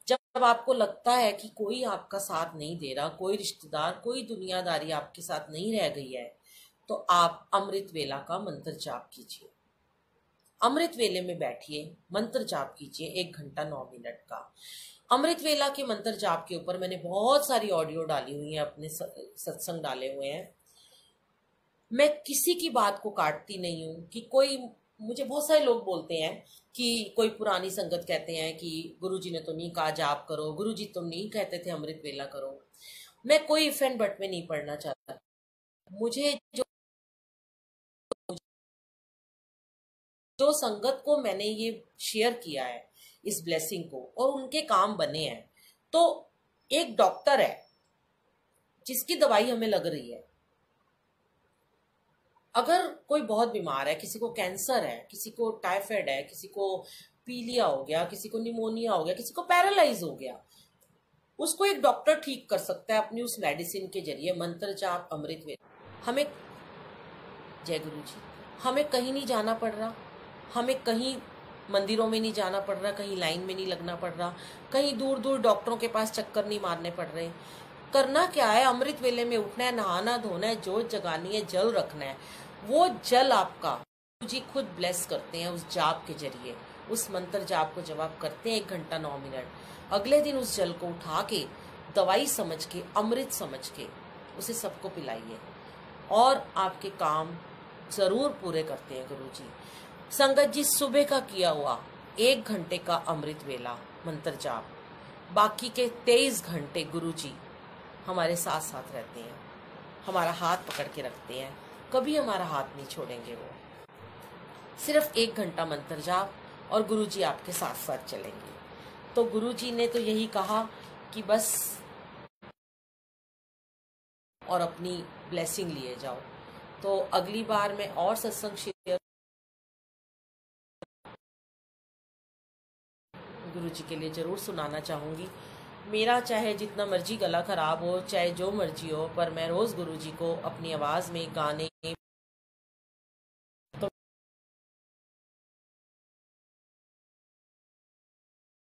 जब आपको लगता है कि कोई आपका साथ नहीं दे रहा, कोई रिश्तेदार, कोई दुनियादारी आपके साथ नहीं रह गई है, तो आप अमृत वेला का मंत्र जाप कीजिए। अमृत वेले में बैठिए, मंत्र जाप कीजिए 1 घंटा 9 मिनट का। अमृत वेला के मंत्र जाप के ऊपर मैंने बहुत सारी ऑडियो डाली हुई है, अपने सत्संग डाले हुए हैं। मैं किसी की बात को काटती नहीं हूँ कि कोई, मुझे बहुत सारे लोग बोलते हैं कि कोई पुरानी संगत कहते हैं कि गुरुजी ने तो नहीं कहा जाप करो, गुरुजी तो नहीं कहते थे अमृत वेला करो। मैं कोई इफ एंड बट में नहीं पढ़ना चाहता। मुझे जो संगत को मैंने ये शेयर किया है इस ब्लेसिंग को, और उनके काम बने हैं, तो एक डॉक्टर है जिसकी दवाई हमें लग रही है, अगर कोई बहुत बीमार है, किसी को कैंसर है, किसी को टाइफाइड है, किसी को पीलिया हो गया, किसी को निमोनिया हो गया, किसी को पैरालाइज हो गया, उसको एक डॉक्टर ठीक कर सकता है अपनी उस मेडिसिन के जरिए, मंत्र जाप अमृत वेला। हमें, जय गुरु जी, हमें कहीं नहीं जाना पड़ रहा, हमें कहीं मंदिरों में नहीं जाना पड़ रहा, कहीं लाइन में नहीं लगना पड़ रहा, कहीं दूर दूर डॉक्टरों के पास चक्कर नहीं मारने पड़ रहे। करना क्या है, अमृत वेले में उठना है, नहाना धोना है, जोत जगानी है, जल रखना है। वो जल आपका गुरु जी खुद ब्लेस करते हैं उस जाप के जरिए। उस मंत्र जाप को जब आप करते हैं 1 घंटा 9 मिनट, अगले दिन उस जल को उठा के दवाई समझ के, अमृत समझ के उसे सबको पिलाइए, और आपके काम जरूर पूरे करते हैं गुरु जी। संगत जी, सुबह का किया हुआ 1 घंटे का अमृत वेला मंत्र जाप, बाकी के 23 घंटे गुरु जी हमारे साथ साथ रहते हैं, हमारा हाथ पकड़ के रखते हैं, कभी हमारा हाथ नहीं छोड़ेंगे। वो सिर्फ 1 घंटा मंत्र जाप और गुरु जी आपके साथ साथ चलेंगे। तो गुरु जी ने तो यही कहा कि बस और अपनी ब्लेसिंग लिए जाओ। तो अगली बार मैं और सत्संग शेयर गुरु जी के लिए जरूर सुनाना चाहूँगी। मेरा चाहे जितना मर्जी गला खराब हो, चाहे जो मर्जी हो, पर मैं रोज़ गुरु जी को अपनी आवाज़ में, गाने